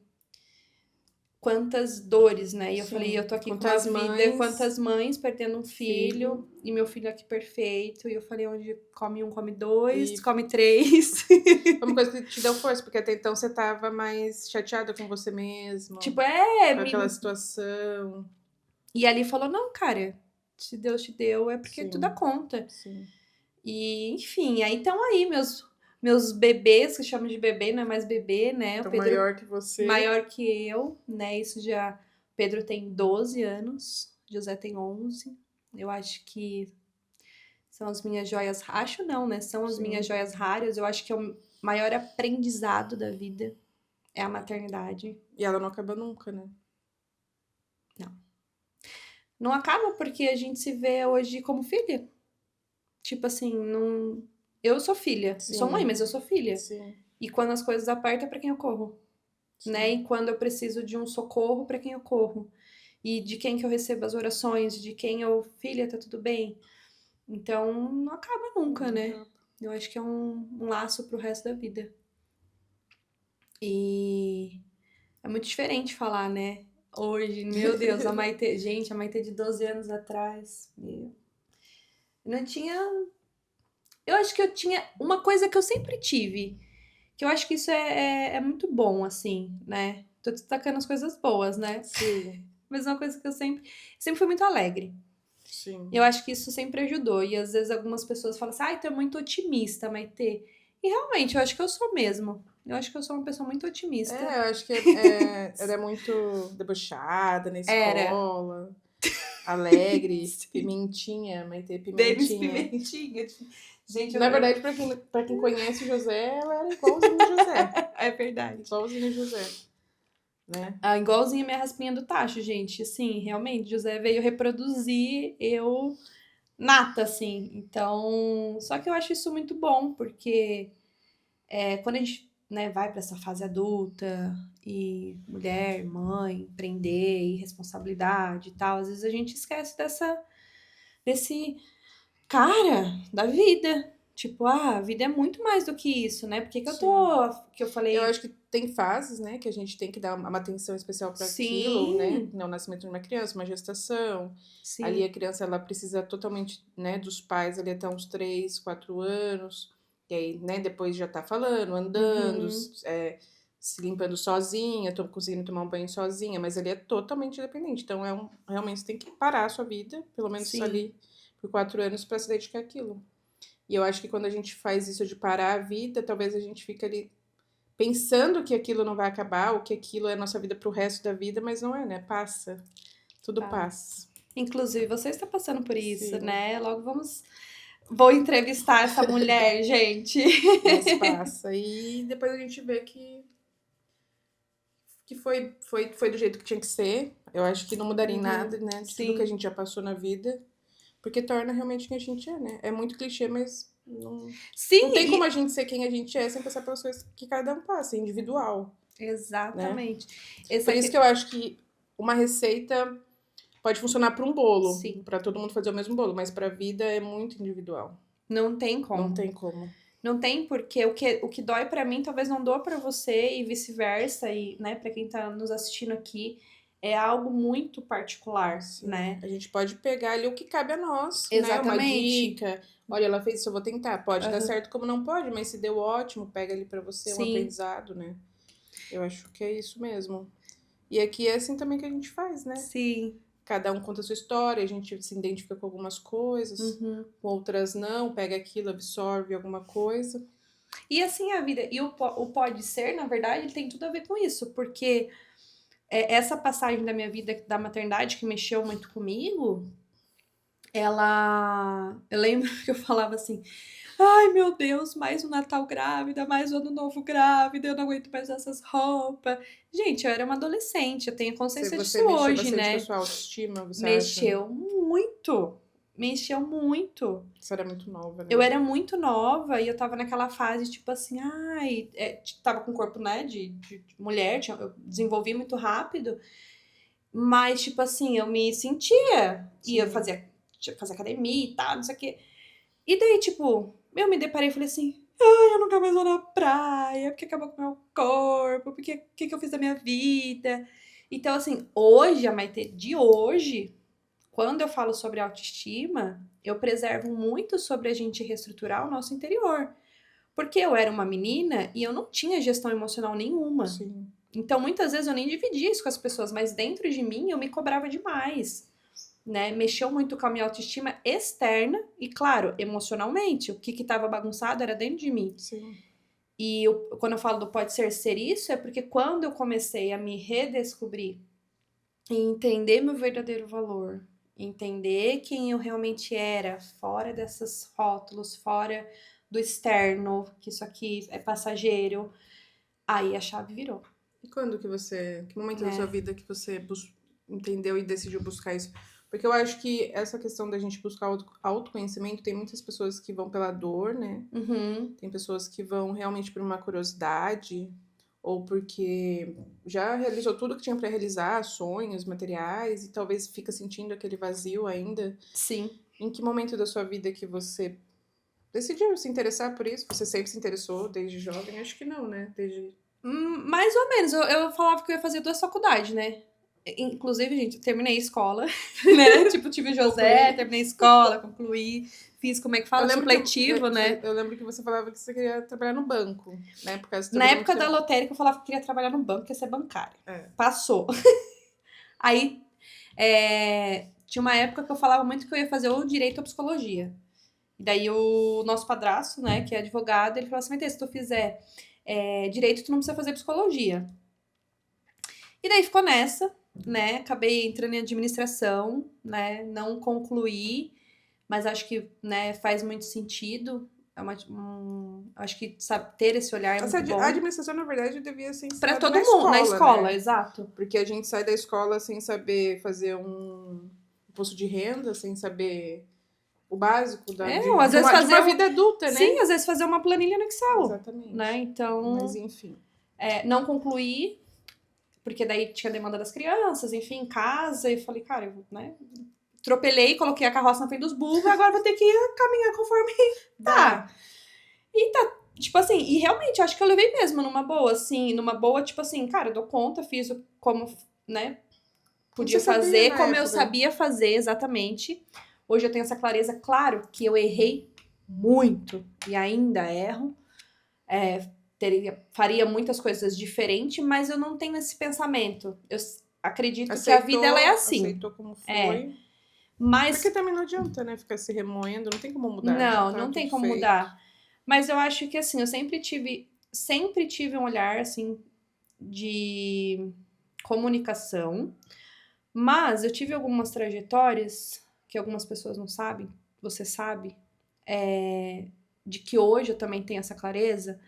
Quantas dores, né? E eu Sim. falei, eu tô aqui Quantas com uma vida, mães, quantas mães perdendo um filho, e meu filho aqui perfeito. E eu falei, onde come um, come dois, come três. Foi uma coisa que te deu força, porque até então você tava mais chateada com você mesma. Tipo, com aquela situação. E ali falou, não, cara, se Deus te deu, é porque Sim. tu dá conta. Sim. E, enfim, aí estão aí meus bebês, que chamam de bebê, não é mais bebê, né? Então, o Pedro maior que você. Maior que eu, né? Isso já. Pedro tem 12 anos, José tem 11. Eu acho que são as minhas joias. Acho não, né? São as minhas joias raras. Eu acho que é o maior aprendizado da vida é a maternidade. E ela não acaba nunca, né? Não. Não acaba porque a gente se vê hoje como filha. Tipo assim, não. Eu sou filha. Sim. Eu sou mãe, mas eu sou filha. Sim. E quando as coisas apertam, é pra quem eu corro. Sim. Né? E quando eu preciso de um socorro, pra quem eu corro. E de quem que eu recebo as orações, de quem eu, filha, tá tudo bem? Então, não acaba nunca, Não né? acaba. Eu acho que é um laço pro resto da vida. E é muito diferente falar, né? Hoje, meu Deus, a Maitê, gente, a Maitê de 12 anos atrás, meu. Eu não tinha. Eu acho que eu tinha uma coisa que eu sempre tive, que eu acho que isso é muito bom, assim, né? Tô destacando as coisas boas, né? Sim. Mas uma coisa que eu sempre fui muito alegre. Sim. Eu acho que isso sempre ajudou. E às vezes algumas pessoas falam assim, ai, tu é muito otimista, Maitê. E realmente, eu acho que eu sou mesmo. Eu acho que eu sou uma pessoa muito otimista. Eu acho que ela é muito debochada na escola. alegre, Sim. Pimentinha, Maitê Denis Pimentinha. Pimentinha. Gente, Na verdade, pra quem conhece o José, ela era igualzinho o José. é verdade. Igualzinho o José, né? Ah, igualzinho a minha raspinha do tacho, gente. Assim, realmente, José veio reproduzir eu nata, assim. Então, só que eu acho isso muito bom, porque quando a gente, né, vai para essa fase adulta e mulher, mãe, empreender e responsabilidade e tal, às vezes a gente esquece desse cara da vida. Tipo, a vida é muito mais do que isso, né? Por que que eu Sim. tô, que eu Eu falei, acho que tem fases, né, que a gente tem que dar uma atenção especial para aquilo, né? sim, Não, o nascimento de uma criança, uma gestação. Ali sim, a criança ela precisa totalmente, né, dos pais ali até uns 3, 4 anos. E aí, né, depois já tá falando, andando, uhum, se limpando sozinha, conseguindo tomar um banho sozinha, mas ele é totalmente independente. Então realmente você tem que parar a sua vida, pelo menos sim, ali por 4 anos para se dedicar àquilo. E eu acho que quando a gente faz isso de parar a vida, talvez a gente fica ali pensando que aquilo não vai acabar, ou que aquilo é a nossa vida pro resto da vida, mas não é, né? Passa. Tudo tá. passa. Inclusive, você está passando por isso, Sim, né? Logo vou entrevistar essa mulher, gente. mas passa. E depois a gente vê que foi do jeito que tinha que ser. Eu acho que não mudaria em Uhum, nada, né? De tudo que a sim. gente já passou na vida. Porque torna realmente quem a gente é, né? É muito clichê, mas não Sim, tem como a gente ser quem a gente é sem passar pelas coisas que cada um passa, é individual, né? exatamente. Por Essa isso que que... eu acho que uma receita pode funcionar para um bolo, Sim, para todo mundo fazer o mesmo bolo, mas para a vida é muito individual. não tem Não como. tem como. Não tem porque o que dói pra mim talvez não doa pra você e vice-versa e, né, para quem tá nos assistindo aqui, é algo muito particular, Sim. né? A gente pode pegar ali o que cabe a nós, né? Uma Exatamente. dica. Olha, ela fez isso, eu vou tentar. Pode dar Aham. certo como não pode, mas se deu ótimo, pega ali para você um Sim, aprendizado, né? Eu acho que é isso mesmo. E aqui é assim também que a gente faz, né? sim. Cada um conta a sua história, a gente se identifica com algumas coisas, Uhum. com outras não, pega aquilo, absorve alguma coisa. E assim é a vida. E o pode ser, na verdade, ele tem tudo a ver com isso, porque essa passagem da minha vida da maternidade que mexeu muito comigo, ela. Eu lembro que eu falava assim: ai meu Deus, mais um Natal grávida, mais um Ano Novo grávida, eu não aguento mais essas roupas. Gente, eu era uma adolescente, eu tenho consciência disso Você mexeu hoje, bastante com a né? sua autoestima, você acha? Mexeu muito. Mexeu muito. Você era muito nova, Eu né? era muito nova e eu tava naquela fase, tipo assim, ai, tava com corpo, né, de mulher, eu desenvolvi muito rápido, mas, tipo assim, eu me sentia, e eu Sim. fazia academia e tal, não sei o quê. E daí, tipo, eu me deparei e falei assim, ai, eu nunca mais vou na praia, porque acabou com o meu corpo, porque o que eu fiz da minha vida? Então, assim, hoje, a Maitê de hoje, quando eu falo sobre autoestima, eu preservo muito sobre a gente reestruturar o nosso interior. Porque eu era uma menina e eu não tinha gestão emocional nenhuma. Sim. Então, muitas vezes eu nem dividia isso com as pessoas, mas dentro de mim eu me cobrava demais, né? Mexeu muito com a minha autoestima externa e, claro, emocionalmente. O que estava bagunçado era dentro de mim. Sim. E quando eu falo do pode ser isso, é porque quando eu comecei a me redescobrir e entender meu verdadeiro valor, entender quem eu realmente era, fora desses rótulos, fora do externo, que isso aqui é passageiro, aí a chave virou, E quando que momento da sua né? vida que você entendeu e decidiu buscar isso? Porque eu acho que essa questão da gente buscar autoconhecimento, tem muitas pessoas que vão pela dor, né? Uhum, Tem pessoas que vão realmente por uma curiosidade, ou porque já realizou tudo que tinha para realizar, sonhos, materiais, e talvez fica sentindo aquele vazio ainda. sim. Em que momento da sua vida que você decidiu se interessar por isso? Você sempre se interessou desde jovem? Acho que não, né? Desde. Mais ou menos. Eu falava que eu ia fazer 2 faculdades, né? Inclusive, gente, eu terminei a escola, né? Tipo, tive o José, Concluir. terminei a escola, concluí, fiz, como é que Eu fala? lembro que Supletivo, né? eu lembro que você falava que você queria trabalhar no banco, né? Por causa que você Na trabalhou muito época da tempo. lotérica, eu falava que queria trabalhar no banco, queria ser bancária. É. Passou. Aí, tinha uma época que eu falava muito que eu ia fazer ou direito ou psicologia. E daí o nosso padrasto, né, que é advogado, ele falou assim, mas se tu fizer direito, tu não precisa fazer psicologia. E daí ficou nessa. né? Acabei entrando em administração, né? Não concluí, mas acho que, né, faz muito sentido. Acho que sabe, ter esse olhar é muito bom. A administração, na verdade, devia ser Para ensinada todo na mundo, escola, na escola, né? exato. Porque a gente sai da escola sem saber fazer um imposto de renda, sem saber o básico Ou às vezes de fazer uma vida adulta, né? Sim, às vezes fazer uma planilha no Excel, Exatamente. né? Então, mas enfim. Não concluí, porque daí tinha demanda das crianças, enfim, em casa, e falei, cara, eu, né? Tropelei, coloquei a carroça na frente dos burros, agora vou ter que caminhar conforme tá. E tá, tipo assim, e realmente, acho que eu levei mesmo numa boa, assim, tipo assim, cara, eu dou conta, fiz como, né, podia fazer, como eu sabia fazer, exatamente. Hoje eu tenho essa clareza, claro que eu errei muito, e ainda erro, faria muitas coisas diferentes, mas eu não tenho esse pensamento. Eu acredito que a vida ela é assim. Aceitou como foi. Mas porque também não adianta, né, ficar se remoendo, não tem como mudar. Não tem como mudar. Mas eu acho que assim, eu sempre tive um olhar assim de comunicação, mas eu tive algumas trajetórias que algumas pessoas não sabem, você sabe, de que hoje eu também tenho essa clareza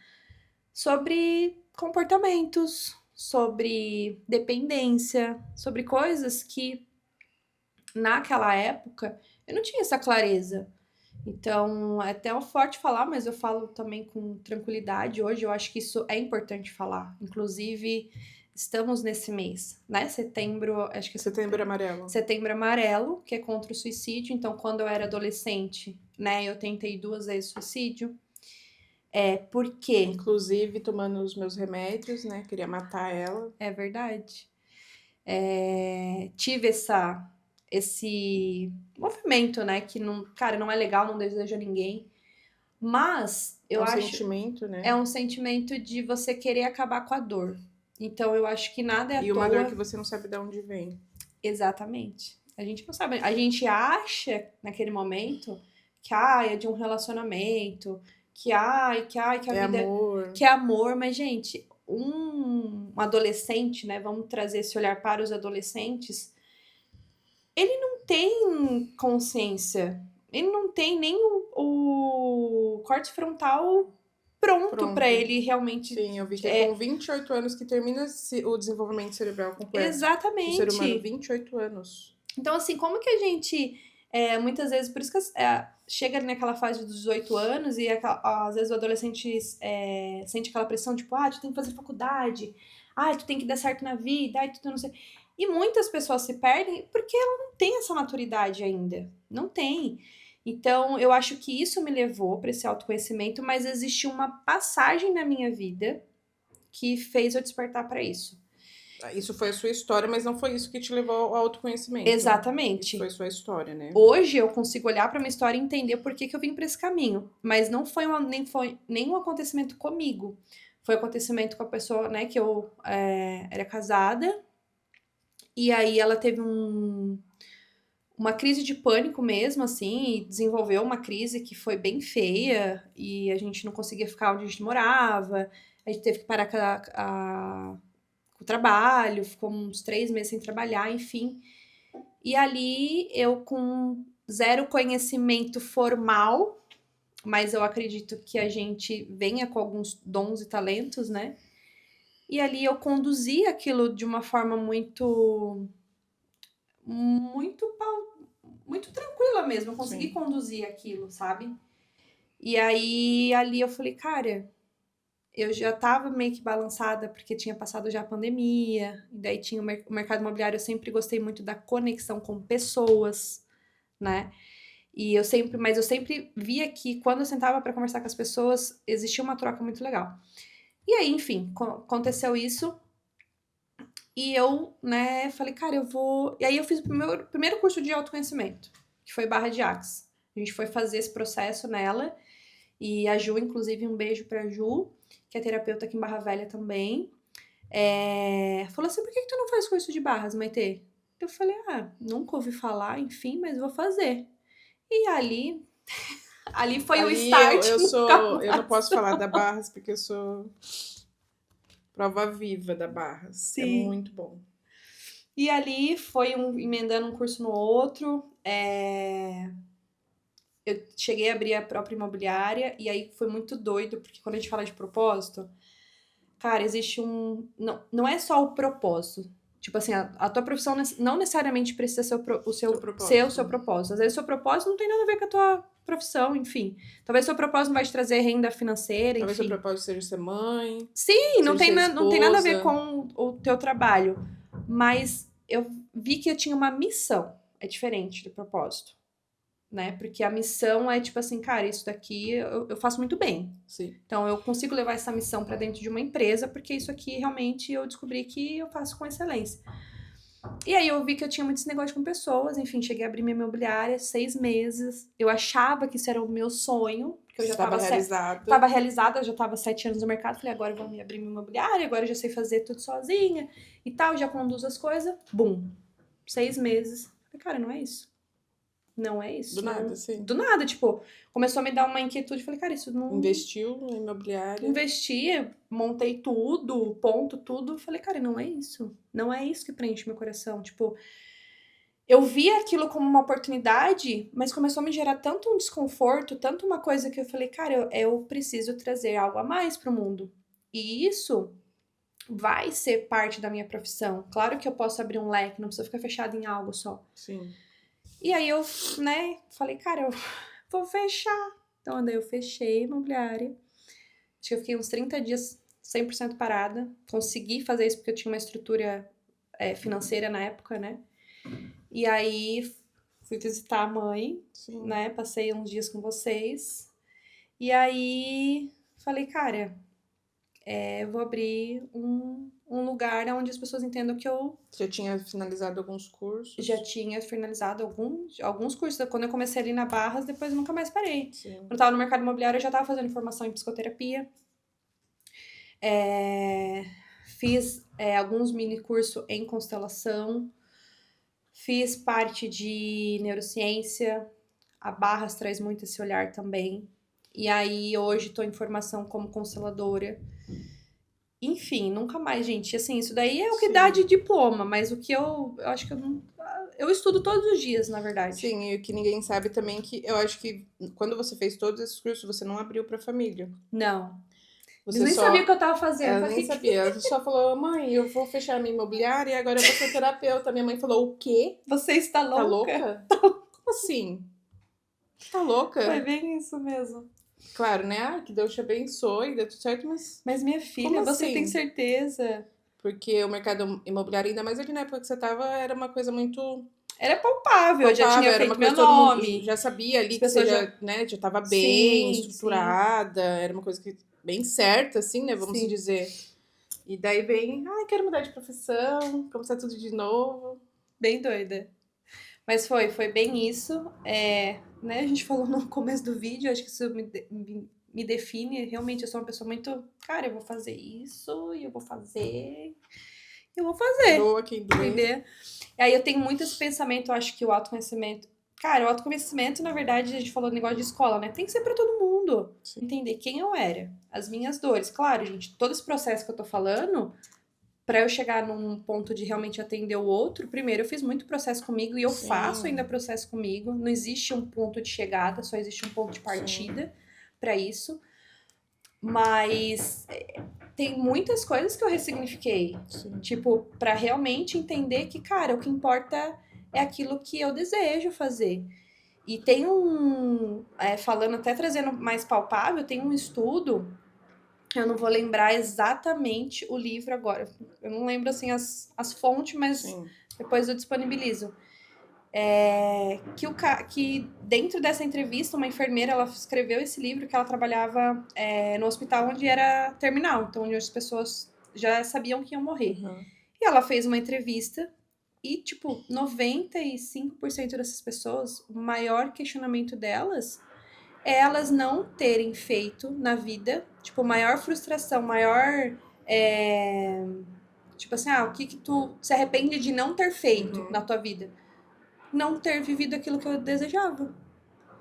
sobre comportamentos, sobre dependência, sobre coisas que naquela época eu não tinha essa clareza. Então, é até forte falar, mas eu falo também com tranquilidade. Hoje eu acho que isso é importante falar. Inclusive, estamos nesse mês, né? Setembro, acho que é Setembro Amarelo. Setembro Amarelo, que é contra o suicídio. Então, quando eu era adolescente, né, eu tentei 2 vezes suicídio. Porque... Inclusive, tomando os meus remédios, né? Queria matar ela. É verdade. Tive esse movimento, né? Que não, cara, não é legal, não desejo a ninguém. Mas eu acho. É um sentimento, né? É um sentimento de você querer acabar com a dor. Então eu acho que nada é à toa. E uma dor que você não sabe de onde vem. Exatamente. A gente não sabe. A gente acha naquele momento que é de um relacionamento, que a vida amor. Que é amor, mas gente, um adolescente, né? Vamos trazer esse olhar para os adolescentes. Ele não tem consciência. Ele não tem nem o corte frontal pronto. Para ele realmente. Sim, eu vi que é com 28 anos que termina o desenvolvimento cerebral completo. Exatamente. O ser humano, 28 anos. Então, assim, como que a gente, muitas vezes, por isso que chega naquela fase dos 18 anos e às vezes o adolescente sente aquela pressão, tipo, tu tem que fazer faculdade, tu tem que dar certo na vida, tu não sei. E muitas pessoas se perdem porque ela não tem essa maturidade ainda. Não tem. Então, eu acho que isso me levou para esse autoconhecimento, mas existiu uma passagem na minha vida que fez eu despertar para isso. Isso foi a sua história, mas não foi isso que te levou ao autoconhecimento. Exatamente. Isso foi sua história, né? Hoje eu consigo olhar para minha história e entender por que eu vim para esse caminho. Mas não foi nem foi nenhum acontecimento comigo. Foi um acontecimento com a pessoa, né, que eu era casada. E aí ela teve uma crise de pânico mesmo, assim, e desenvolveu uma crise que foi bem feia. E a gente não conseguia ficar onde a gente morava. A gente teve que parar com o trabalho, ficou uns 3 meses sem trabalhar, enfim. E ali eu, com 0 conhecimento formal, mas eu acredito que a gente venha com alguns dons e talentos, né? E ali eu conduzi aquilo de uma forma muito tranquila mesmo. Eu consegui conduzir aquilo, sabe? E aí ali eu falei, cara, eu já tava meio que balançada porque tinha passado já a pandemia, e daí tinha o mercado imobiliário, eu sempre gostei muito da conexão com pessoas, né? Mas eu sempre via que quando eu sentava para conversar com as pessoas, existia uma troca muito legal. E aí, enfim, aconteceu isso. E eu, né, falei, cara, eu vou. E aí eu fiz o primeiro curso de autoconhecimento, que foi Barra de Axis. A gente foi fazer esse processo nela. E a Ju, inclusive, um beijo pra Ju, que é terapeuta aqui em Barra Velha também. Falou assim: por que tu não faz curso de barras, Maitê? Eu falei: nunca ouvi falar, enfim, mas vou fazer. E ali foi o start. Eu não posso falar da Barras porque eu sou prova viva da Barras. Sim. É muito bom. E ali foi emendando um curso no outro. Eu cheguei a abrir a própria imobiliária e aí foi muito doido, porque quando a gente fala de propósito, cara, existe um. Não é só o propósito. Tipo assim, a tua profissão não necessariamente precisa ser o seu propósito. Às vezes o seu propósito não tem nada a ver com a tua profissão, enfim. Talvez o seu propósito não vai te trazer renda financeira, Talvez seu enfim. propósito seja ser mãe. Sim, Seja ser não tem nada a ver esposa. com o teu trabalho. Mas eu vi que eu tinha uma missão. É diferente do propósito, né? Porque a missão é tipo assim, cara, isso daqui eu faço muito bem. Sim. Então eu consigo levar essa missão para dentro de uma empresa, porque isso aqui realmente eu descobri que eu faço com excelência. E aí eu vi que eu tinha muitos negócios com pessoas, enfim, cheguei a abrir minha imobiliária 6 meses. Eu achava que isso era o meu sonho, porque eu já Estava realizada. Tava realizada, eu já tava 7 anos no mercado, falei, agora eu vou me abrir minha imobiliária, agora eu já sei fazer tudo sozinha e tal, já conduzo as coisas. Bum. 6 meses. Falei, cara, não é isso. Não é isso. Do nada, sim. Do nada, tipo, começou a me dar uma inquietude. Falei, cara, isso não. Investiu na imobiliária. Investi, montei tudo, ponto, tudo. Falei, cara, não é isso. Não é isso que preenche meu coração. Tipo, eu vi aquilo como uma oportunidade, mas começou a me gerar tanto um desconforto, tanto uma coisa que eu falei, cara, eu preciso trazer algo a mais pro mundo. E isso vai ser parte da minha profissão. Claro que eu posso abrir um leque, não precisa ficar fechado em algo só. Sim. E aí eu, né, falei, cara, eu vou fechar. Então, daí eu fechei a imobiliária. Acho que eu fiquei uns 30 dias 100% parada. Consegui fazer isso porque eu tinha uma estrutura financeira na época, né? E aí fui visitar a mãe, Sim. né? Passei uns dias com vocês. E aí falei, cara, eu vou abrir um lugar onde as pessoas entendam que eu Já tinha finalizado alguns cursos. já tinha finalizado alguns cursos. Quando eu comecei ali na Barras, depois eu nunca mais parei. Sim. Quando eu tava no mercado imobiliário, eu já tava fazendo formação em psicoterapia. Fiz alguns mini cursos em constelação. Fiz parte de neurociência. A Barras traz muito esse olhar também. E aí, hoje, estou em formação como consteladora. Enfim, nunca mais, gente. Assim, isso daí é o que Sim. dá de diploma, mas o que eu acho que eu não. Eu estudo todos os dias, na verdade. Sim, e o que ninguém sabe também é que eu acho que quando você fez todos esses cursos, você não abriu pra família. Não. Você Eles nem só... sabiam o que eu tava fazendo. Ela Falei, nem sabia. Ela só falou, mãe, eu vou fechar a minha imobiliária e agora eu vou ser terapeuta. Minha mãe falou, o quê? Você está Tá louca? louca? Como assim? Tá louca? Foi bem isso mesmo. Claro, né? Ah, que Deus te abençoe, deu tudo certo, mas... Mas minha filha, Como você assim? tem certeza? Porque o mercado imobiliário, ainda mais ali na época que você tava, era uma coisa muito... Era palpável, eu já tinha era feito uma meu coisa que todo mundo nome. já sabia ali As que você pessoas já, né, já tava bem Sim, estruturada, era uma coisa que bem certa, assim, né, vamos Sim. dizer. E daí vem, ai, quero mudar de profissão, começar tudo de novo. Bem doida. Mas foi bem isso. Né, a gente falou no começo do vídeo, acho que isso me define. Realmente, eu sou uma pessoa muito. Cara, eu vou fazer isso, e eu vou fazer. Eu vou fazer. Doa quem doer. Entender? E aí eu tenho muito esse pensamento, eu acho que o autoconhecimento. Cara, o autoconhecimento, na verdade, a gente falou do negócio de escola, né? Tem que ser pra todo mundo. Sim. Entender quem eu era, as minhas dores. Claro, gente, todo esse processo que eu tô falando, pra eu chegar num ponto de realmente atender o outro, primeiro eu fiz muito processo comigo e eu Sim. faço ainda processo comigo. Não existe um ponto de chegada, só existe um ponto de partida pra isso. Mas tem muitas coisas que eu ressignifiquei. Sim. Tipo, pra realmente entender que, cara, o que importa é aquilo que eu desejo fazer. E tem falando, até trazendo mais palpável, tem um estudo, eu não vou lembrar exatamente o livro agora. Eu não lembro, assim, as fontes, mas Sim. depois eu disponibilizo. Que dentro dessa entrevista, uma enfermeira, ela escreveu esse livro que ela trabalhava no hospital onde era terminal, então onde as pessoas já sabiam que iam morrer. Uhum. E ela fez uma entrevista e, tipo, 95% dessas pessoas, o maior questionamento delas é elas não terem feito na vida, tipo, maior frustração, maior... tipo assim, o que tu se arrepende de não ter feito na tua vida? Não ter vivido aquilo que eu desejava.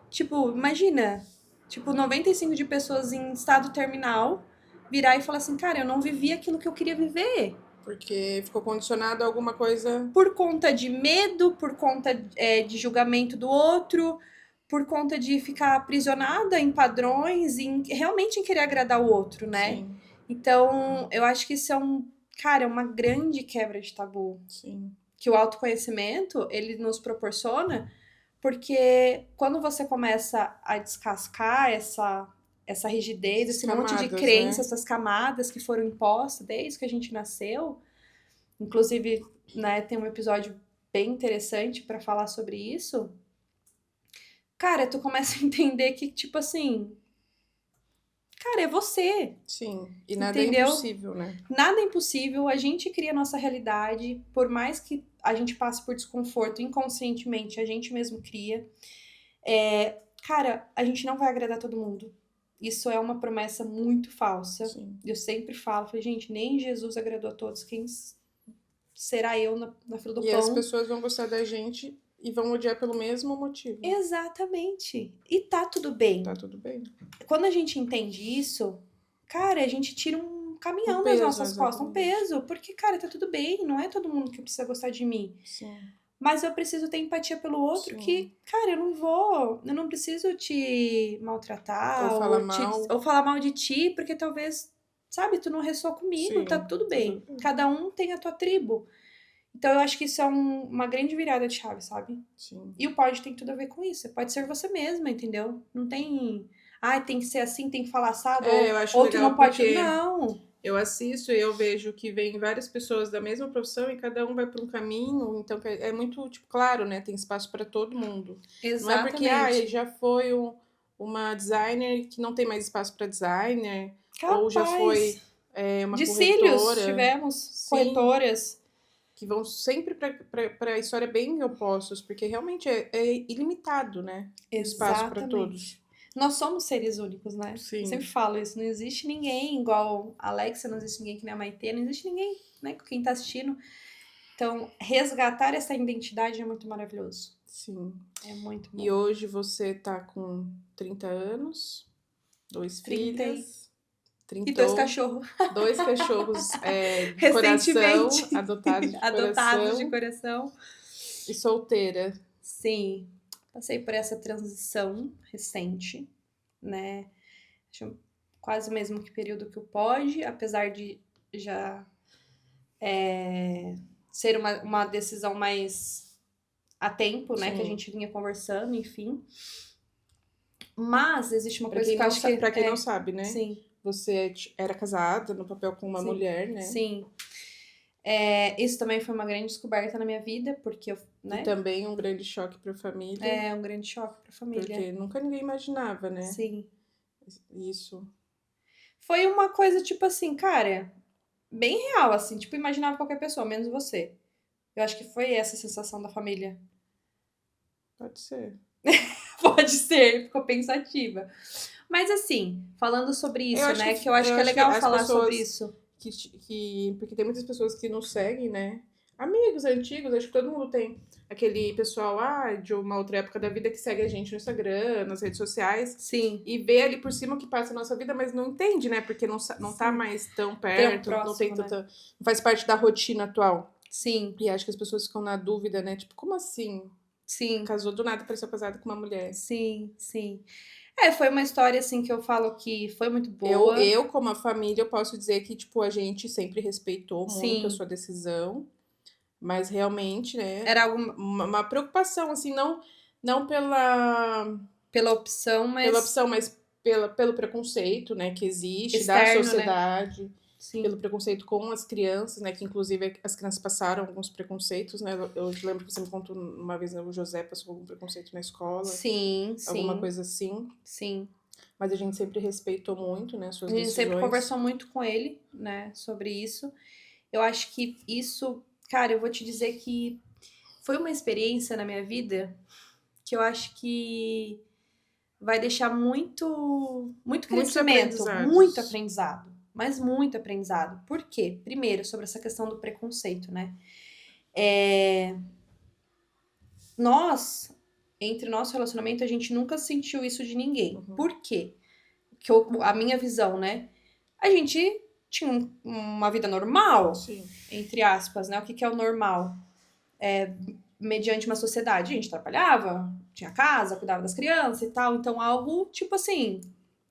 Tipo, imagina, tipo, 95% de pessoas em estado terminal virar e falar assim, cara, eu não vivi aquilo que eu queria viver. Porque ficou condicionado a alguma coisa. Por conta de medo, por conta de julgamento do outro, por conta de ficar aprisionada em padrões, realmente em querer agradar o outro, né? Sim, Então, eu acho que isso é cara, é uma grande quebra de tabu sim. que o autoconhecimento, ele nos proporciona, porque quando você começa a descascar essa rigidez, esse monte de Camadas, crenças, né? essas camadas que foram impostas desde que a gente nasceu, inclusive, né, tem um episódio bem interessante para falar sobre isso. Cara, tu começa a entender que, tipo assim, cara, é você, Sim. E nada é entendeu? impossível, né? Nada é impossível, a gente cria a nossa realidade, por mais que a gente passe por desconforto inconscientemente, a gente mesmo cria. Cara, a gente não vai agradar todo mundo. Isso é uma promessa muito falsa. Sim. Eu sempre falei, gente, nem Jesus agradou a todos. Quem será eu na fila do E as pão? pessoas vão gostar da gente e vão odiar pelo mesmo motivo. Exatamente. E tá tudo bem. Tá tudo bem. Quando a gente entende isso, cara, a gente tira um caminhão Um das peso, nossas costas, um exatamente. peso, porque, cara, tá tudo bem, não é todo mundo que precisa gostar de mim. Sim. Mas eu preciso ter empatia pelo outro, Sim. que, cara, eu não preciso te maltratar Ou falar mal. ou falar mal de ti, porque talvez, sabe, tu não ressoa comigo, Sim, tá tudo bem. tudo bem. Cada um tem a tua tribo. Então eu acho que isso é uma grande virada de chave, sabe? Sim. E o pode tem tudo a ver com isso. Você pode ser você mesma, entendeu? Não tem. Ah, tem que ser assim, tem que falar assado, Eu acho ou tu legal não pode. porque Não. eu assisto e eu vejo que vem várias pessoas da mesma profissão e cada um vai para um caminho, então é muito, tipo, claro, né? Tem espaço para todo mundo. Não é porque, já foi uma designer que não tem mais espaço para designer, ou já foi Capaz. uma De cílios corretora. tivemos, Sim, corretoras. que vão sempre para a história bem opostos, porque realmente é ilimitado, né? O espaço para todos. Exatamente. Nós somos seres únicos, né? Sim. Eu sempre falo isso. Não existe ninguém igual a Alexia, não existe ninguém que nem a Maitê, não existe ninguém, né? Com quem tá assistindo. Então, resgatar essa identidade é muito maravilhoso. Sim. É muito bom. E hoje você tá com 30 anos, 2 filhas, E 2 cachorros. 2 cachorros de Recentemente coração, adotados de adotados de coração, coração. e solteira. Sim, passei por essa transição recente, né? Acho quase o mesmo que período que o pode, apesar de já ser uma decisão mais a tempo, né? Que a Sim. gente vinha conversando, enfim. Mas existe uma Pra coisa quem que eu acho que. pra quem não sabe, né? Sim, Você era casada no papel com uma Sim. mulher, né? sim. Isso também foi uma grande descoberta na minha vida, porque eu, E né? também um grande choque pra família, É um grande choque pra família. porque nunca ninguém imaginava, né? Sim. Isso. Foi uma coisa, tipo assim, cara, bem real, assim. Tipo, imaginava qualquer pessoa, menos você. Eu acho que foi essa a sensação da família. Pode ser. Pode ser, ficou pensativa. Mas assim, falando sobre isso, acho né? que- Que eu acho eu que é acho que legal as falar pessoas- sobre isso. Porque tem muitas pessoas que nos seguem, né? Amigos antigos, acho que todo mundo tem aquele pessoal de uma outra época da vida que segue a gente no Instagram, nas redes sociais, Sim. e vê ali por cima o que passa na nossa vida, mas não entende, né? Porque não tá Sim. mais tão perto, não tem próximo, né? tanta. Não faz parte da rotina atual. Sim, E acho que as pessoas ficam na dúvida, né? Tipo, como assim? sim, Casou do nada, pareceu casada com uma mulher. sim, sim. Foi uma história, assim, que eu falo que foi muito Eu, boa. eu, como a família, eu posso dizer que, tipo, a gente sempre respeitou muito a Sim. sua decisão. Mas realmente, né? Era alguma... Uma preocupação, assim, não pela opção, mas... opção, mas pelo preconceito, né, que existe da Externo, né? sociedade, Sim. pelo preconceito com as crianças, né, que inclusive as crianças passaram alguns preconceitos, né, eu lembro que você me contou uma vez, né, o José passou algum preconceito na escola, Sim, alguma sim, coisa assim, sim. mas a gente sempre respeitou muito, né, suas A gente decisões. sempre conversou muito com ele, né, sobre isso. Eu acho que isso, cara, eu vou te dizer que foi uma experiência na minha vida que eu acho que vai deixar muito crescimento, aprendizados. muito aprendizado, mas muito aprendizado. Por quê? Primeiro, sobre essa questão do preconceito, né? Nós, entre nosso relacionamento, a gente nunca sentiu isso de ninguém. Uhum. Por quê? A minha visão, né? A gente tinham uma vida normal, Sim. entre aspas, né? O que é o normal? Mediante uma sociedade. A gente trabalhava, tinha casa, cuidava das crianças e tal. Então, algo, tipo assim,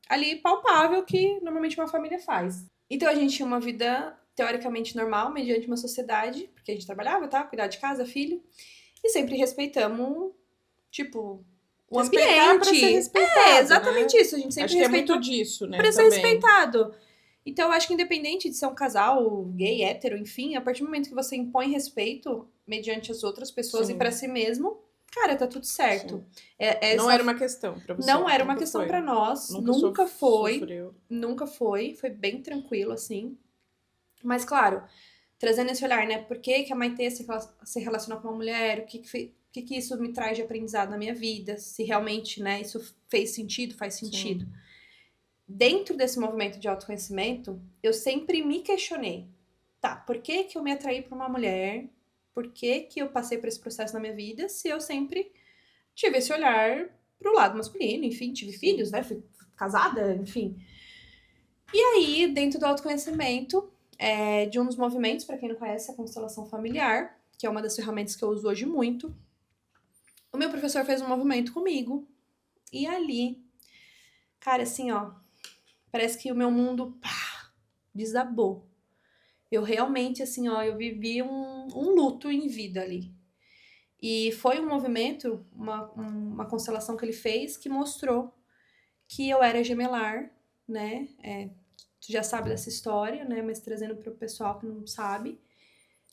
ali palpável que normalmente uma família faz. Então, a gente tinha uma vida teoricamente normal, mediante uma sociedade, porque a gente trabalhava, tá? Cuidar de casa, filho. E sempre respeitamos, tipo, o Respeitar ambiente. pra ser respeitado, Exatamente né? isso. A gente sempre Acho que é respeitou muito disso, né, pra ser também. respeitado. Então, eu acho que independente de ser um casal gay, hétero, enfim, a partir do momento que você impõe respeito mediante as outras pessoas Sim. e pra si mesmo, cara, tá tudo certo. Não era uma questão pra você. Não era uma nunca questão foi. pra nós. Nunca Nunca foi. sofreu. Nunca foi. Foi bem tranquilo, assim. Mas, claro, trazendo esse olhar, né? Por que, que a Maitê se relacionou com uma mulher? O que isso me traz de aprendizado na minha vida? Se realmente, né, isso fez sentido, faz sentido. Sim. Dentro desse movimento de autoconhecimento, eu sempre me questionei. Tá, por que que eu me atraí por uma mulher? Por que que eu passei por esse processo na minha vida? Se eu sempre tive esse olhar pro lado masculino, enfim, tive filhos, né? Fui casada, enfim. E aí, dentro do autoconhecimento, de um dos movimentos, para quem não conhece, a constelação familiar, que é uma das ferramentas que eu uso hoje muito, o meu professor fez um movimento comigo. E ali, cara, assim, ó, parece que o meu mundo desabou. Eu realmente, assim, ó, eu vivi um luto em vida ali. E foi um movimento, uma constelação que ele fez que mostrou que eu era gemelar, né? Tu já sabe dessa história, né? Mas trazendo para o pessoal que não sabe.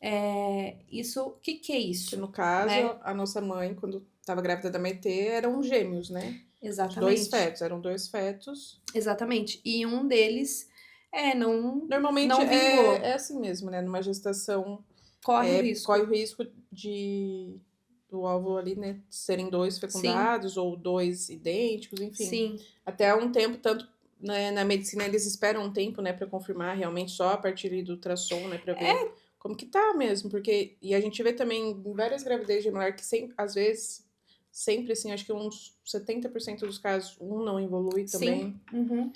O que é Que isso? no caso, Né? a nossa mãe, quando estava grávida da Maitê, eram gêmeos, né? Exatamente. Dois fetos, eram dois fetos. Exatamente. E um deles Normalmente não vingou. é assim mesmo, né? Numa gestação Corre o risco. corre o risco do óvulo ali, né? Serem dois fecundados ou dois idênticos, enfim. Sim. Até há um tempo, tanto na medicina, eles esperam um tempo, né, para confirmar realmente só a partir do ultrassom, né, para ver como que tá mesmo, porque e a gente vê também em várias gravidez gemelar que sempre, às vezes, sempre assim, acho que uns 70% dos casos um não evolui também. Sim.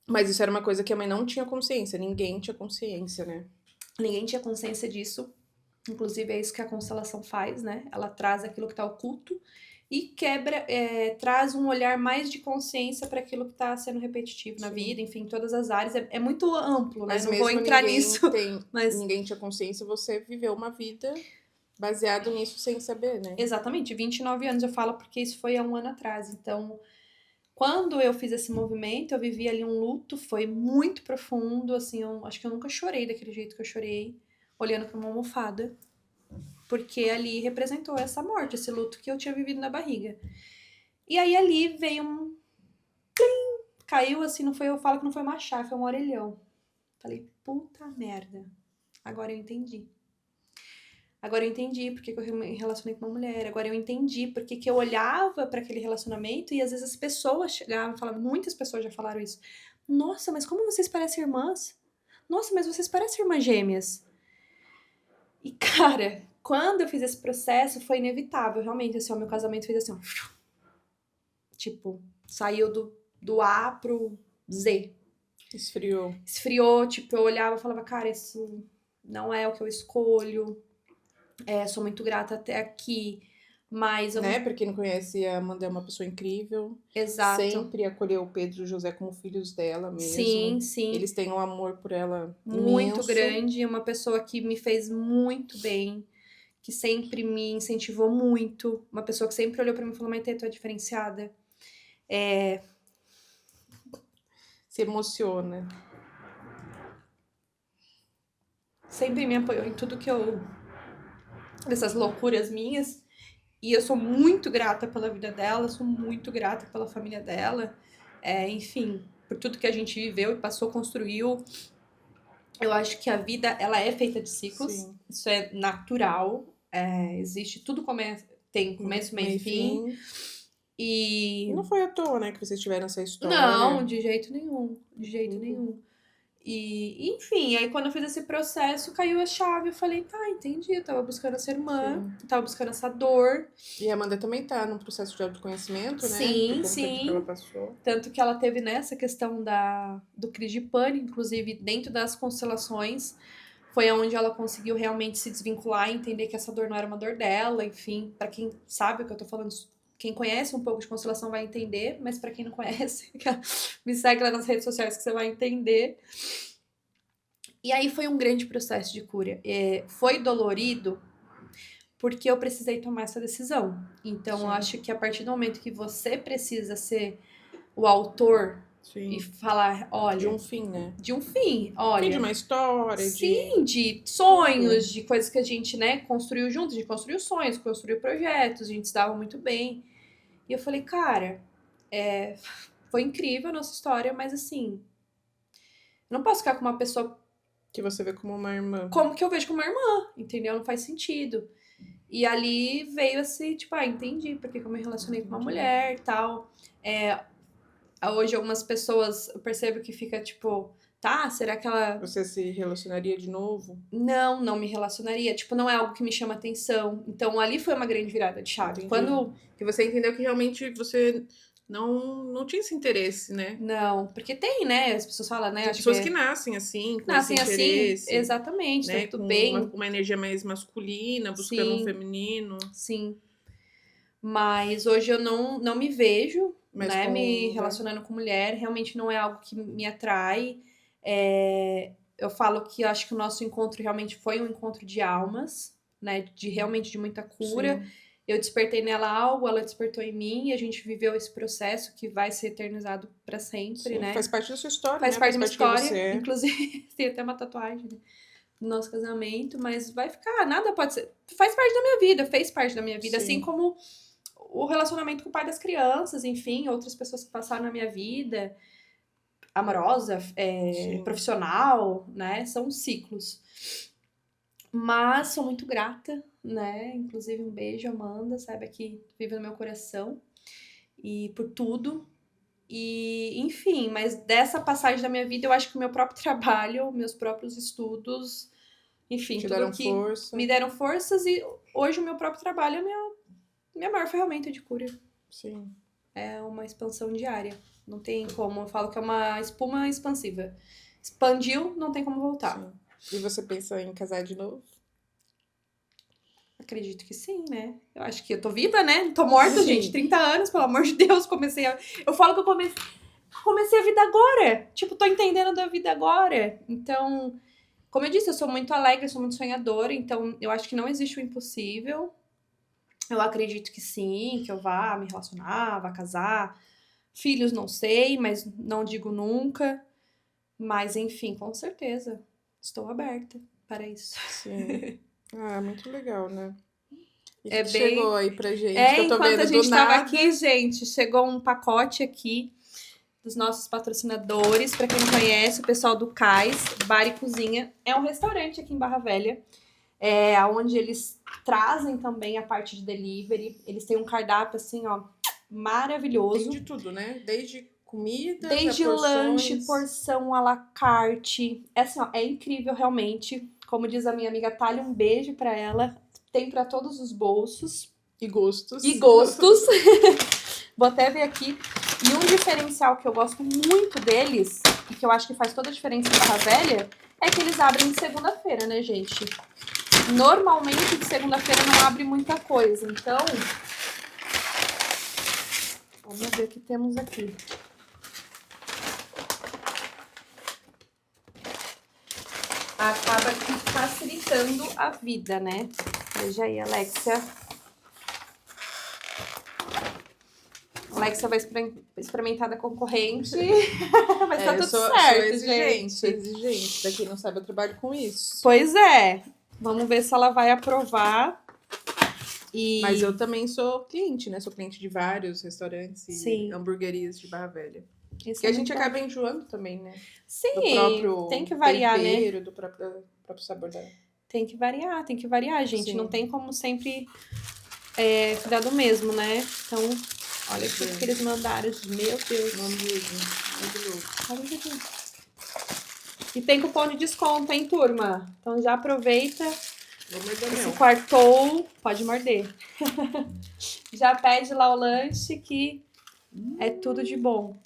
Mas isso era uma coisa que a mãe não tinha consciência, ninguém tinha consciência, né? Ninguém tinha consciência disso. Inclusive é isso que a constelação faz, né? Ela traz aquilo que está oculto e traz um olhar mais de consciência para aquilo que está sendo repetitivo na vida, enfim, em todas as áreas. É muito amplo, né? Mas não mesmo vou entrar ninguém nisso. Mas ninguém tinha consciência, você viveu uma vida baseado nisso sem saber, né? exatamente, 29 anos eu falo porque isso foi há um ano atrás. Então, quando eu fiz esse movimento, eu vivi ali um luto, foi muito profundo, assim, eu acho que eu nunca chorei daquele jeito que eu chorei, olhando para uma almofada, porque ali representou essa morte, esse luto que eu tinha vivido na barriga. E aí ali veio um plim, caiu assim, não foi, eu falo que não foi uma chave, foi um orelhão. Falei, puta merda. Agora eu entendi. Agora eu entendi porque que eu me relacionei com uma mulher. Agora eu entendi porque que eu olhava para aquele relacionamento e às vezes as pessoas chegavam e falavam, muitas pessoas já falaram isso. Nossa, mas como vocês parecem irmãs? Nossa, mas vocês parecem irmãs gêmeas. E cara, quando eu fiz esse processo foi inevitável, realmente, assim, o meu casamento fez assim, ó, tipo, saiu do A pro Z. Esfriou, tipo, eu olhava e falava, cara, isso não é o que eu escolho. Sou muito grata até aqui, mas eu Né? Pra quem não conhece, a Amanda é uma pessoa incrível. Exato. Sempre acolheu o Pedro e o José como filhos dela mesmo. Sim, sim. Eles têm um amor por ela muito imenso. grande, uma pessoa que me fez muito bem, que sempre me incentivou muito, uma pessoa que sempre olhou pra mim e falou, Maitê, tu é diferenciada. Se emociona. Sempre me apoiou em tudo que eu... dessas loucuras minhas. E eu sou muito grata pela vida dela, sou muito grata pela família dela. Enfim, por tudo que a gente viveu e passou, construiu. Eu acho que a vida, ela é feita de ciclos. Sim. Isso é natural. Existe, tudo tem começo, meio e fim. E não foi à toa, né, que vocês tiveram essa história. não, de jeito nenhum. De jeito nenhum. E, enfim, aí quando eu fiz esse processo, caiu a chave. Eu falei, tá, entendi. Eu tava buscando essa irmã, Sim. tava buscando essa dor. E a Amanda também tá num processo de autoconhecimento, né? Sim, Por conta de que ela sim. passou. Tanto que ela teve nessa questão do crise de pânico, inclusive dentro das constelações, foi onde ela conseguiu realmente se desvincular e entender que essa dor não era uma dor dela. Enfim, pra quem sabe o que eu tô falando, quem conhece um pouco de constelação vai entender, mas pra quem não conhece, me segue lá nas redes sociais que você vai entender. E aí foi um grande processo de cura. Foi dolorido porque eu precisei tomar essa decisão. Então, eu Sim. acho que a partir do momento que você precisa ser o autor e Sim. falar, olha, De um fim, né? de um fim, Sim, olha, de uma história, sim, de sonhos, tudo. de coisas que a gente, né, construiu juntos, a gente construiu sonhos, construiu projetos, a gente se dava muito bem. E eu falei, cara, foi incrível a nossa história, mas assim, eu não posso ficar com uma pessoa Que você vê como uma irmã. como que eu vejo como uma irmã, entendeu? Não faz sentido. E ali veio esse, tipo, entendi porque que eu me relacionei com uma mulher e tal. Hoje algumas pessoas eu percebo que fica tipo, tá, será que ela. Você se relacionaria de novo? Não me relacionaria. Tipo, não é algo que me chama atenção. Então ali foi uma grande virada de chave. Entendi. Quando. Que você entendeu que realmente você não tinha esse interesse, né? Não, porque tem, né? As pessoas falam, né? Tem Acho pessoas que que nascem assim, com nascem esse assim, interesse, exatamente, tá né? tudo Com bem. uma energia mais masculina, buscando um Sim, feminino, sim. Mas hoje eu não me vejo, mais né, me cômoda. relacionando com mulher. Realmente não é algo que me atrai. Eu falo que eu acho que o nosso encontro realmente foi um encontro de almas, né? Realmente de muita cura. Sim. Eu despertei nela algo, ela despertou em mim e a gente viveu esse processo que vai ser eternizado para sempre, Sim, né? faz parte da sua história, Faz né? parte Faz da minha parte de quem você história, é. inclusive tem até uma tatuagem, né, do nosso casamento, mas vai ficar, nada pode ser. Faz parte da minha vida, fez parte da minha vida, assim Sim. como o relacionamento com o pai das crianças, enfim, outras pessoas que passaram na minha vida, amorosa, Sim. profissional, né? São ciclos. Mas sou muito grata, né? Inclusive um beijo, Amanda, saiba que vive no meu coração e por tudo. E, enfim, mas dessa passagem da minha vida, eu acho que o meu próprio trabalho, meus próprios estudos, enfim, Te tudo deram que força. me deram forças e hoje o meu próprio trabalho é minha maior ferramenta de cura. Sim. É uma expansão diária. Não tem como. Eu falo que é uma espuma expansiva. Expandiu, não tem como voltar. Sim. E você pensa em casar de novo? Acredito que sim, né? Eu acho que eu tô viva, né? Não tô morta, gente. 30 anos, pelo amor de Deus. Eu falo que eu comecei a vida agora. Tipo, tô entendendo da vida agora. Então, como eu disse, eu sou muito alegre, eu sou muito sonhadora. Então, eu acho que não existe o impossível. Eu acredito que sim, que eu vá me relacionar, vá casar. Filhos, não sei, mas não digo nunca. Mas, enfim, com certeza. Estou aberta para isso. Sim. Ah, muito legal, né? E É que bem. chegou aí pra gente, que eu tô Enquanto vendo a do gente tava nada. aqui, gente, chegou um pacote aqui dos nossos patrocinadores. Para quem não conhece, o pessoal do Cais Bar e Cozinha. É um restaurante aqui em Barra Velha, onde eles trazem também a parte de delivery. Eles têm um cardápio, assim, ó, maravilhoso. Tem de tudo, né? Desde comidas, Desde a lanche, porções. porção à la carte. É assim, ó, é incrível realmente. Como diz a minha amiga Thalia, um beijo pra ela. Tem pra todos os bolsos E gostos. e gostos. Vou até ver aqui. E um diferencial que eu gosto muito deles, e que eu acho que faz toda a diferença em Barra Velha, é que eles abrem de segunda-feira, né, gente? Normalmente de segunda-feira não abre muita coisa. Então, vamos ver o que temos aqui. Acaba aqui facilitando a vida, né? Veja aí, Alexia. Alexia vai experimentar da concorrente. Mas tá tudo certo, sou exigente, sou gente. exigente. Pra quem não sabe, eu trabalho com isso. Pois é. Vamos ver se ela vai aprovar. Mas eu também sou cliente, né? Sou cliente de vários restaurantes e Sim. hamburguerias de Barra Velha. Isso Porque é a gente muito acaba enjoando também, né? Sim, Do próprio tem que variar, tempero, né? do próprio sabor da... Tem que variar, gente. Sim. Não tem como sempre cuidar do mesmo, né? Então, olha o que eles mandaram. Meu Deus. Muito louco. Olha isso aqui. E tem cupom de desconto, hein, turma? Então já aproveita Vou morder esse meu. quartou, pode morder. Já pede lá o lanche que é tudo de bom.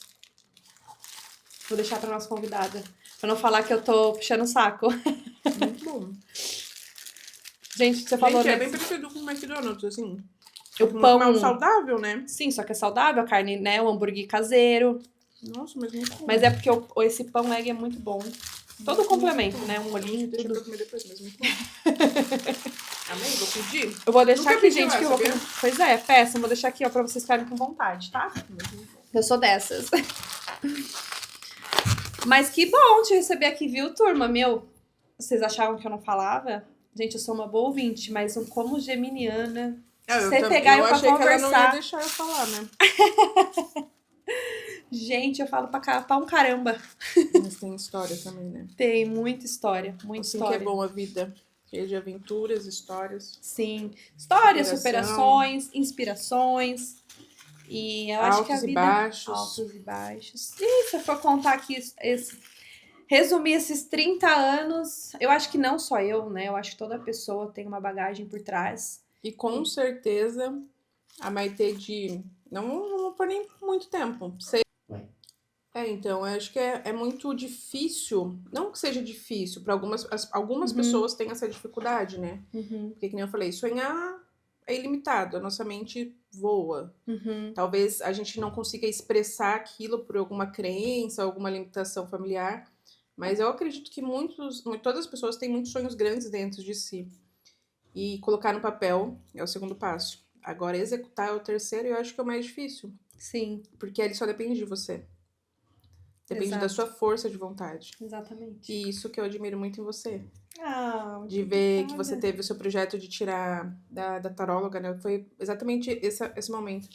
Vou deixar pra nossa convidada. Pra não falar que eu tô puxando o saco. Muito bom. Gente, você falou, Gente, é né? bem parecido com o McDonald's, assim. O Muito pão. mais saudável, né? Sim, só que é saudável, a carne, né? O hambúrguer caseiro. Nossa, mas muito bom. Mas é porque esse pão egg é muito bom. Todo o complemento, né? Um olhinho, Deixa tudo. pra comer depois, mas muito bom. Amém, vou pedir. Eu vou deixar Nunca aqui, pedi gente, lá, que eu vou. sabia? Pois é, peça. Eu vou deixar aqui, ó, pra vocês ficarem com vontade, tá? Eu sou dessas. Mas que bom te receber aqui, viu, turma? Meu, vocês achavam que eu não falava? Gente, eu sou uma boa ouvinte, mas como geminiana, você pegar eu pra achei que ela não ia conversar. deixar eu falar, né? Gente, eu falo pra um caramba. Mas tem história também, né? Tem muita história, muita Assim história. que é bom a vida. Cheia de aventuras, histórias. Sim. Histórias, Superação. superações, inspirações. E eu acho que a Altos e vida... baixos. Altos e baixos. E se eu for contar aqui, resumir esses 30 anos, eu acho que não só eu, né? Eu acho que toda pessoa tem uma bagagem por trás. E com certeza a Maitê de... Não vou pôr nem muito tempo. Então, eu acho que é muito difícil. Não que seja difícil, para algumas pessoas têm essa dificuldade, né? Porque, que nem eu falei, sonhar é ilimitado, a nossa mente voa. Talvez a gente não consiga expressar aquilo por alguma crença, alguma limitação familiar, mas eu acredito que todas as pessoas têm muitos sonhos grandes dentro de si. E colocar no papel é o segundo passo. Agora, executar é o terceiro e eu acho que é o mais difícil. Sim. Porque ele só depende de você. Depende Exato. da sua força de vontade. Exatamente. E isso que eu admiro muito em você. De ver que você teve o seu projeto de tirar da taróloga, né? Foi exatamente esse momento.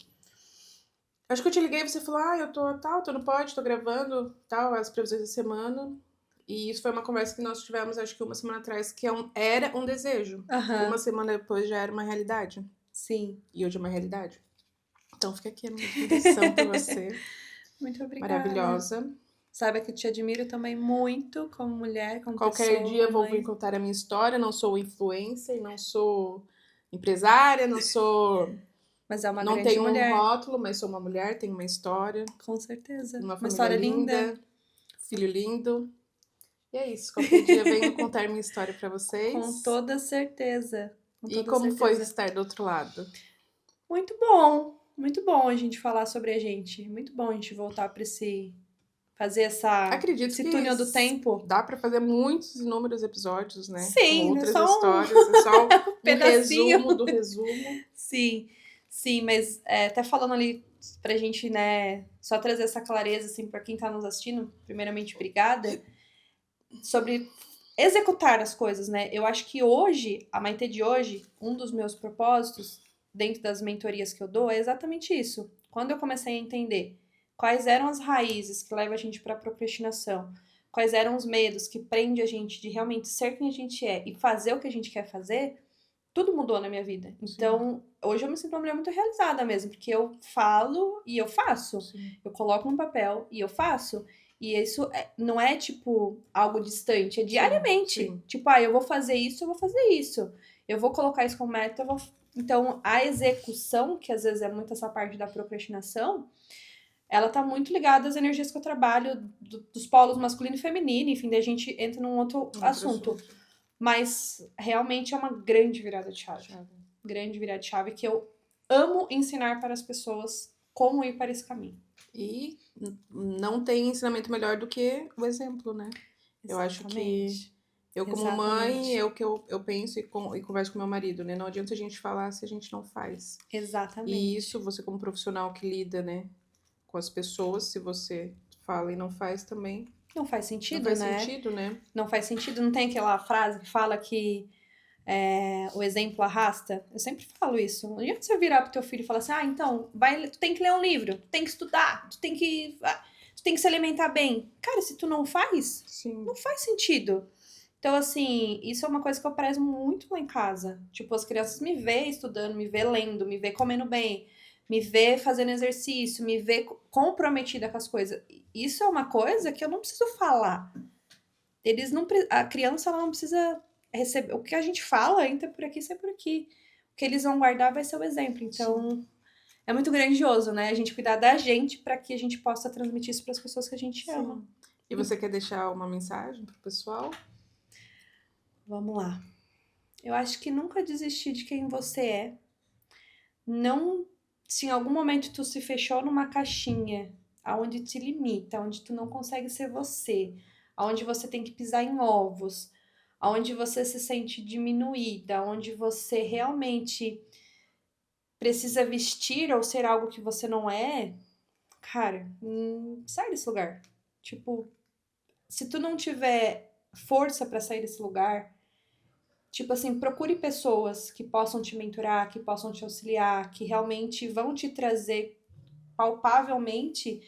Acho que eu te liguei e você falou, eu tô no pod, tô gravando, tal, as previsões da semana. E isso foi uma conversa que nós tivemos, acho que uma semana atrás, que era um desejo. Uma semana depois já era uma realidade. Sim. E hoje é uma realidade. Então fica aqui a minha admiração por você. Muito obrigada. Maravilhosa. Saiba que eu te admiro também muito como mulher, como Qualquer pessoa, dia eu vou mãe. vir contar a minha história. Não sou influencer, não sou empresária, não sou... Mas é uma não grande tenho mulher. um rótulo, mas sou uma mulher, tenho uma história. Com certeza. Uma família história linda. Filho lindo. E é isso. Qualquer dia venho contar minha história pra vocês. Com toda certeza. E como foi estar do outro lado? Muito bom. Muito bom a gente falar sobre a gente. Muito bom a gente voltar pra fazer esse túnel do tempo. Dá pra fazer muitos inúmeros episódios, né? Sim, com outras só histórias. É só um pedacinho. resumo do resumo. Sim, mas até falando ali pra gente, né, só trazer essa clareza, assim, pra quem tá nos assistindo, primeiramente, obrigada, sobre executar as coisas, né? Eu acho que hoje, a Maitê de hoje, um dos meus propósitos, dentro das mentorias que eu dou, é exatamente isso. Quando eu comecei a entender quais eram as raízes que levam a gente pra procrastinação, quais eram os medos que prendem a gente de realmente ser quem a gente é e fazer o que a gente quer fazer, tudo mudou na minha vida. Então, hoje eu me sinto uma mulher muito realizada mesmo, porque eu falo e eu faço. Sim. Eu coloco no papel e eu faço. E isso não é, tipo, algo distante, é diariamente. Sim. Tipo, eu vou fazer isso, eu vou fazer isso. Eu vou colocar isso como meta, eu vou... Então, a execução, que às vezes é muito essa parte da procrastinação, ela tá muito ligada às energias que eu trabalho, dos polos masculino e feminino, enfim, daí a gente entra num outro assunto. Mas realmente é uma grande virada de chave. Grande virada de chave que eu amo ensinar para as pessoas como ir para esse caminho. E não tem ensinamento melhor do que o exemplo, né? Exatamente. Eu acho que eu como mãe, é o que eu penso e converso com meu marido, né? Não adianta a gente falar se a gente não faz. Exatamente. E isso, você como profissional que lida, né, com as pessoas, se você fala e não faz também... Não faz sentido, né? Não faz sentido, né? Não faz sentido. Não tem aquela frase que fala que o exemplo arrasta? Eu sempre falo isso. Não adianta você virar pro teu filho e falar assim, então, tu tem que ler um livro, tu tem que estudar, tu tem que se alimentar bem. Cara, se tu não faz, não faz sentido. Então, assim, isso é uma coisa que eu prezo muito lá em casa. Tipo, as crianças me vê estudando, me vê lendo, me vê comendo bem, me vê fazendo exercício, me vê comprometida com as coisas. Isso é uma coisa que eu não preciso falar. A criança ela não precisa receber. O que a gente fala, entra por aqui, sai por aqui. O que eles vão guardar vai ser o exemplo. Então, é muito grandioso, né? A gente cuidar da gente para que a gente possa transmitir isso para as pessoas que a gente ama. E você quer deixar uma mensagem pro pessoal? Vamos lá. Eu acho que nunca desistir de quem você é. Não, se em algum momento tu se fechou numa caixinha, aonde te limita, onde tu não consegue ser você, aonde você tem que pisar em ovos, aonde você se sente diminuída, onde você realmente precisa vestir ou ser algo que você não é, cara, sai desse lugar. Tipo, se tu não tiver força pra sair desse lugar, tipo assim, procure pessoas que possam te mentorar, que possam te auxiliar, que realmente vão te trazer palpavelmente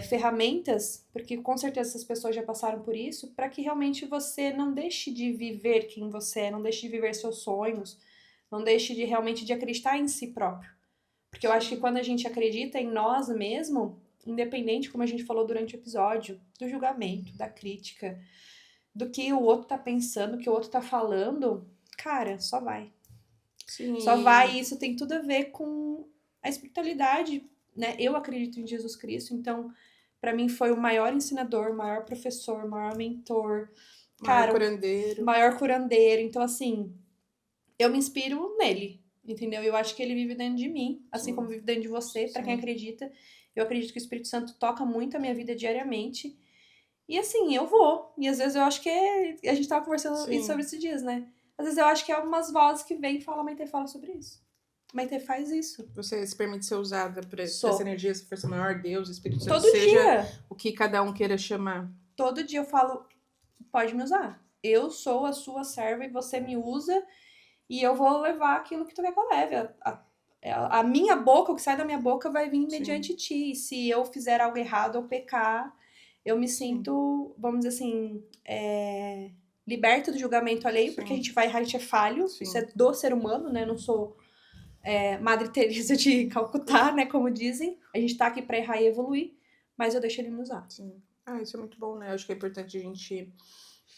ferramentas, porque com certeza essas pessoas já passaram por isso, para que realmente você não deixe de viver quem você é, não deixe de viver seus sonhos, não deixe de realmente de acreditar em si próprio. Porque eu acho que quando a gente acredita em nós mesmo, independente, como a gente falou durante o episódio, do julgamento, da crítica, do que o outro tá pensando, o que o outro tá falando, cara, só vai. Sim. Só vai, e isso tem tudo a ver com a espiritualidade, né? Eu acredito em Jesus Cristo, então, pra mim foi o maior ensinador, o maior professor, o maior mentor, Maior curandeiro. maior curandeiro. Então, assim, eu me inspiro nele, entendeu? Eu acho que ele vive dentro de mim, assim como vive dentro de você, pra quem acredita. Eu acredito que o Espírito Santo toca muito a minha vida diariamente. E assim, eu vou. E às vezes eu acho que a gente tava conversando sobre esses dias, né? Às vezes eu acho que é algumas vozes que vêm e falam, Maite, fala sobre isso. Maite, faz isso. Você se permite ser usada por essa energia, essa força maior, Deus, Espírito Santo, todo seja dia. O que cada um queira chamar. Todo dia eu falo, pode me usar. Eu sou a sua serva e você me usa e eu vou levar aquilo que tu quer que eu leve. A minha boca, o que sai da minha boca vai vir mediante ti. Se eu fizer algo errado ou pecar, eu me sinto, vamos dizer assim, liberta do julgamento alheio, porque a gente vai errar, a gente é falho. Isso é do ser humano, né? Eu não sou Madre Teresa de Calcutá, né? Como dizem. A gente tá aqui pra errar e evoluir, mas eu deixo ele me usar. Sim. Isso é muito bom, né? Acho que é importante a gente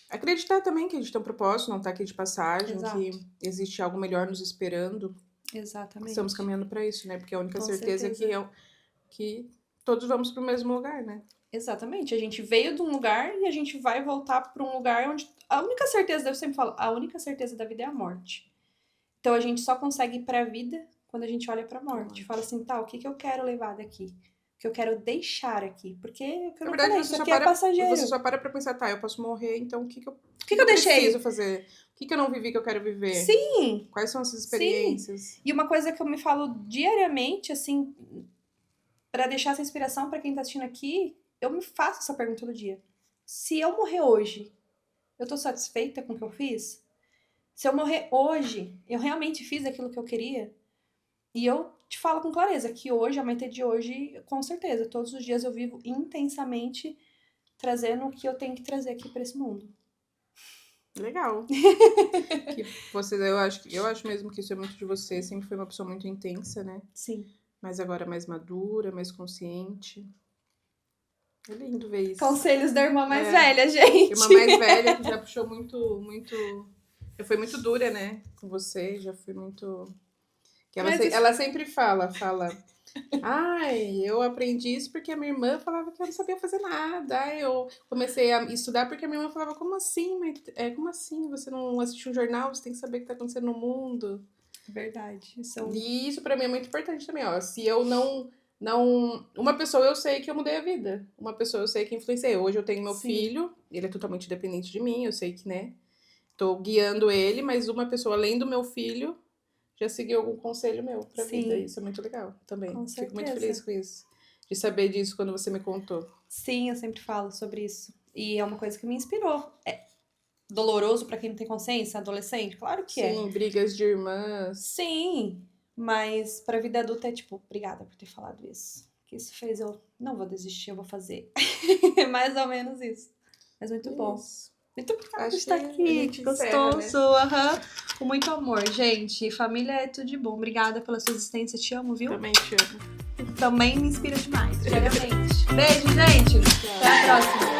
acreditar também que a gente tem um propósito, não tá aqui de passagem, que existe algo melhor nos esperando. Exatamente. Estamos caminhando pra isso, né? Porque a única certeza é que todos vamos pro mesmo lugar, né? Exatamente. A gente veio de um lugar e a gente vai voltar para um lugar onde a única certeza, eu sempre falo, a única certeza da vida é a morte. Então a gente só consegue ir pra vida quando a gente olha pra morte. Fala assim, tá, o que eu quero levar daqui? O que eu quero deixar aqui? Porque na verdade, isso aqui é passageiro. Você só para pra pensar, tá, eu posso morrer, então o que eu deixei? Preciso fazer? O que eu não vivi que eu quero viver? Sim! Quais são essas experiências? Sim. E uma coisa que eu me falo diariamente, assim, pra deixar essa inspiração pra quem tá assistindo aqui, eu me faço essa pergunta todo dia. Se eu morrer hoje, eu tô satisfeita com o que eu fiz? Se eu morrer hoje, eu realmente fiz aquilo que eu queria? E eu te falo com clareza que hoje, a Maite de hoje, com certeza, todos os dias eu vivo intensamente trazendo o que eu tenho que trazer aqui pra esse mundo. Legal. Eu acho mesmo que isso é muito de você. Sempre foi uma pessoa muito intensa, né? Sim. Mas agora mais madura, mais consciente. É lindo ver isso. Conselhos da irmã mais velha, gente. Irmã mais velha que já puxou muito... Já foi muito dura, né? Com você, já foi muito... Ela sempre fala... Ai, eu aprendi isso porque a minha irmã falava que eu não sabia fazer nada. Ai, eu comecei a estudar porque a minha irmã falava, como assim? Como assim? Você não assiste um jornal? Você tem que saber o que tá acontecendo no mundo. Verdade. E isso pra mim é muito importante também, ó. Se eu não... Uma pessoa eu sei que eu mudei a vida. Uma pessoa eu sei que influenciei. Hoje eu tenho meu filho, ele é totalmente dependente de mim, eu sei que, né? Tô guiando ele, mas uma pessoa além do meu filho já seguiu algum conselho meu pra vida. Isso é muito legal também. Fico muito feliz com isso. De saber disso quando você me contou. Sim, eu sempre falo sobre isso. E é uma coisa que me inspirou. É doloroso pra quem não tem consciência, adolescente? Claro que é. Sim, brigas de irmãs. Sim, mas pra vida adulta é tipo, obrigada por ter falado isso. Que isso fez eu, não vou desistir, eu vou fazer. É mais ou menos isso. Mas muito bom. Muito obrigada por estar aqui. Gostoso. Com muito amor, gente. Família é tudo de bom. Obrigada pela sua existência. Te amo, viu? Também te amo. Também me inspira demais, diariamente. Beijo, gente. Até a próxima.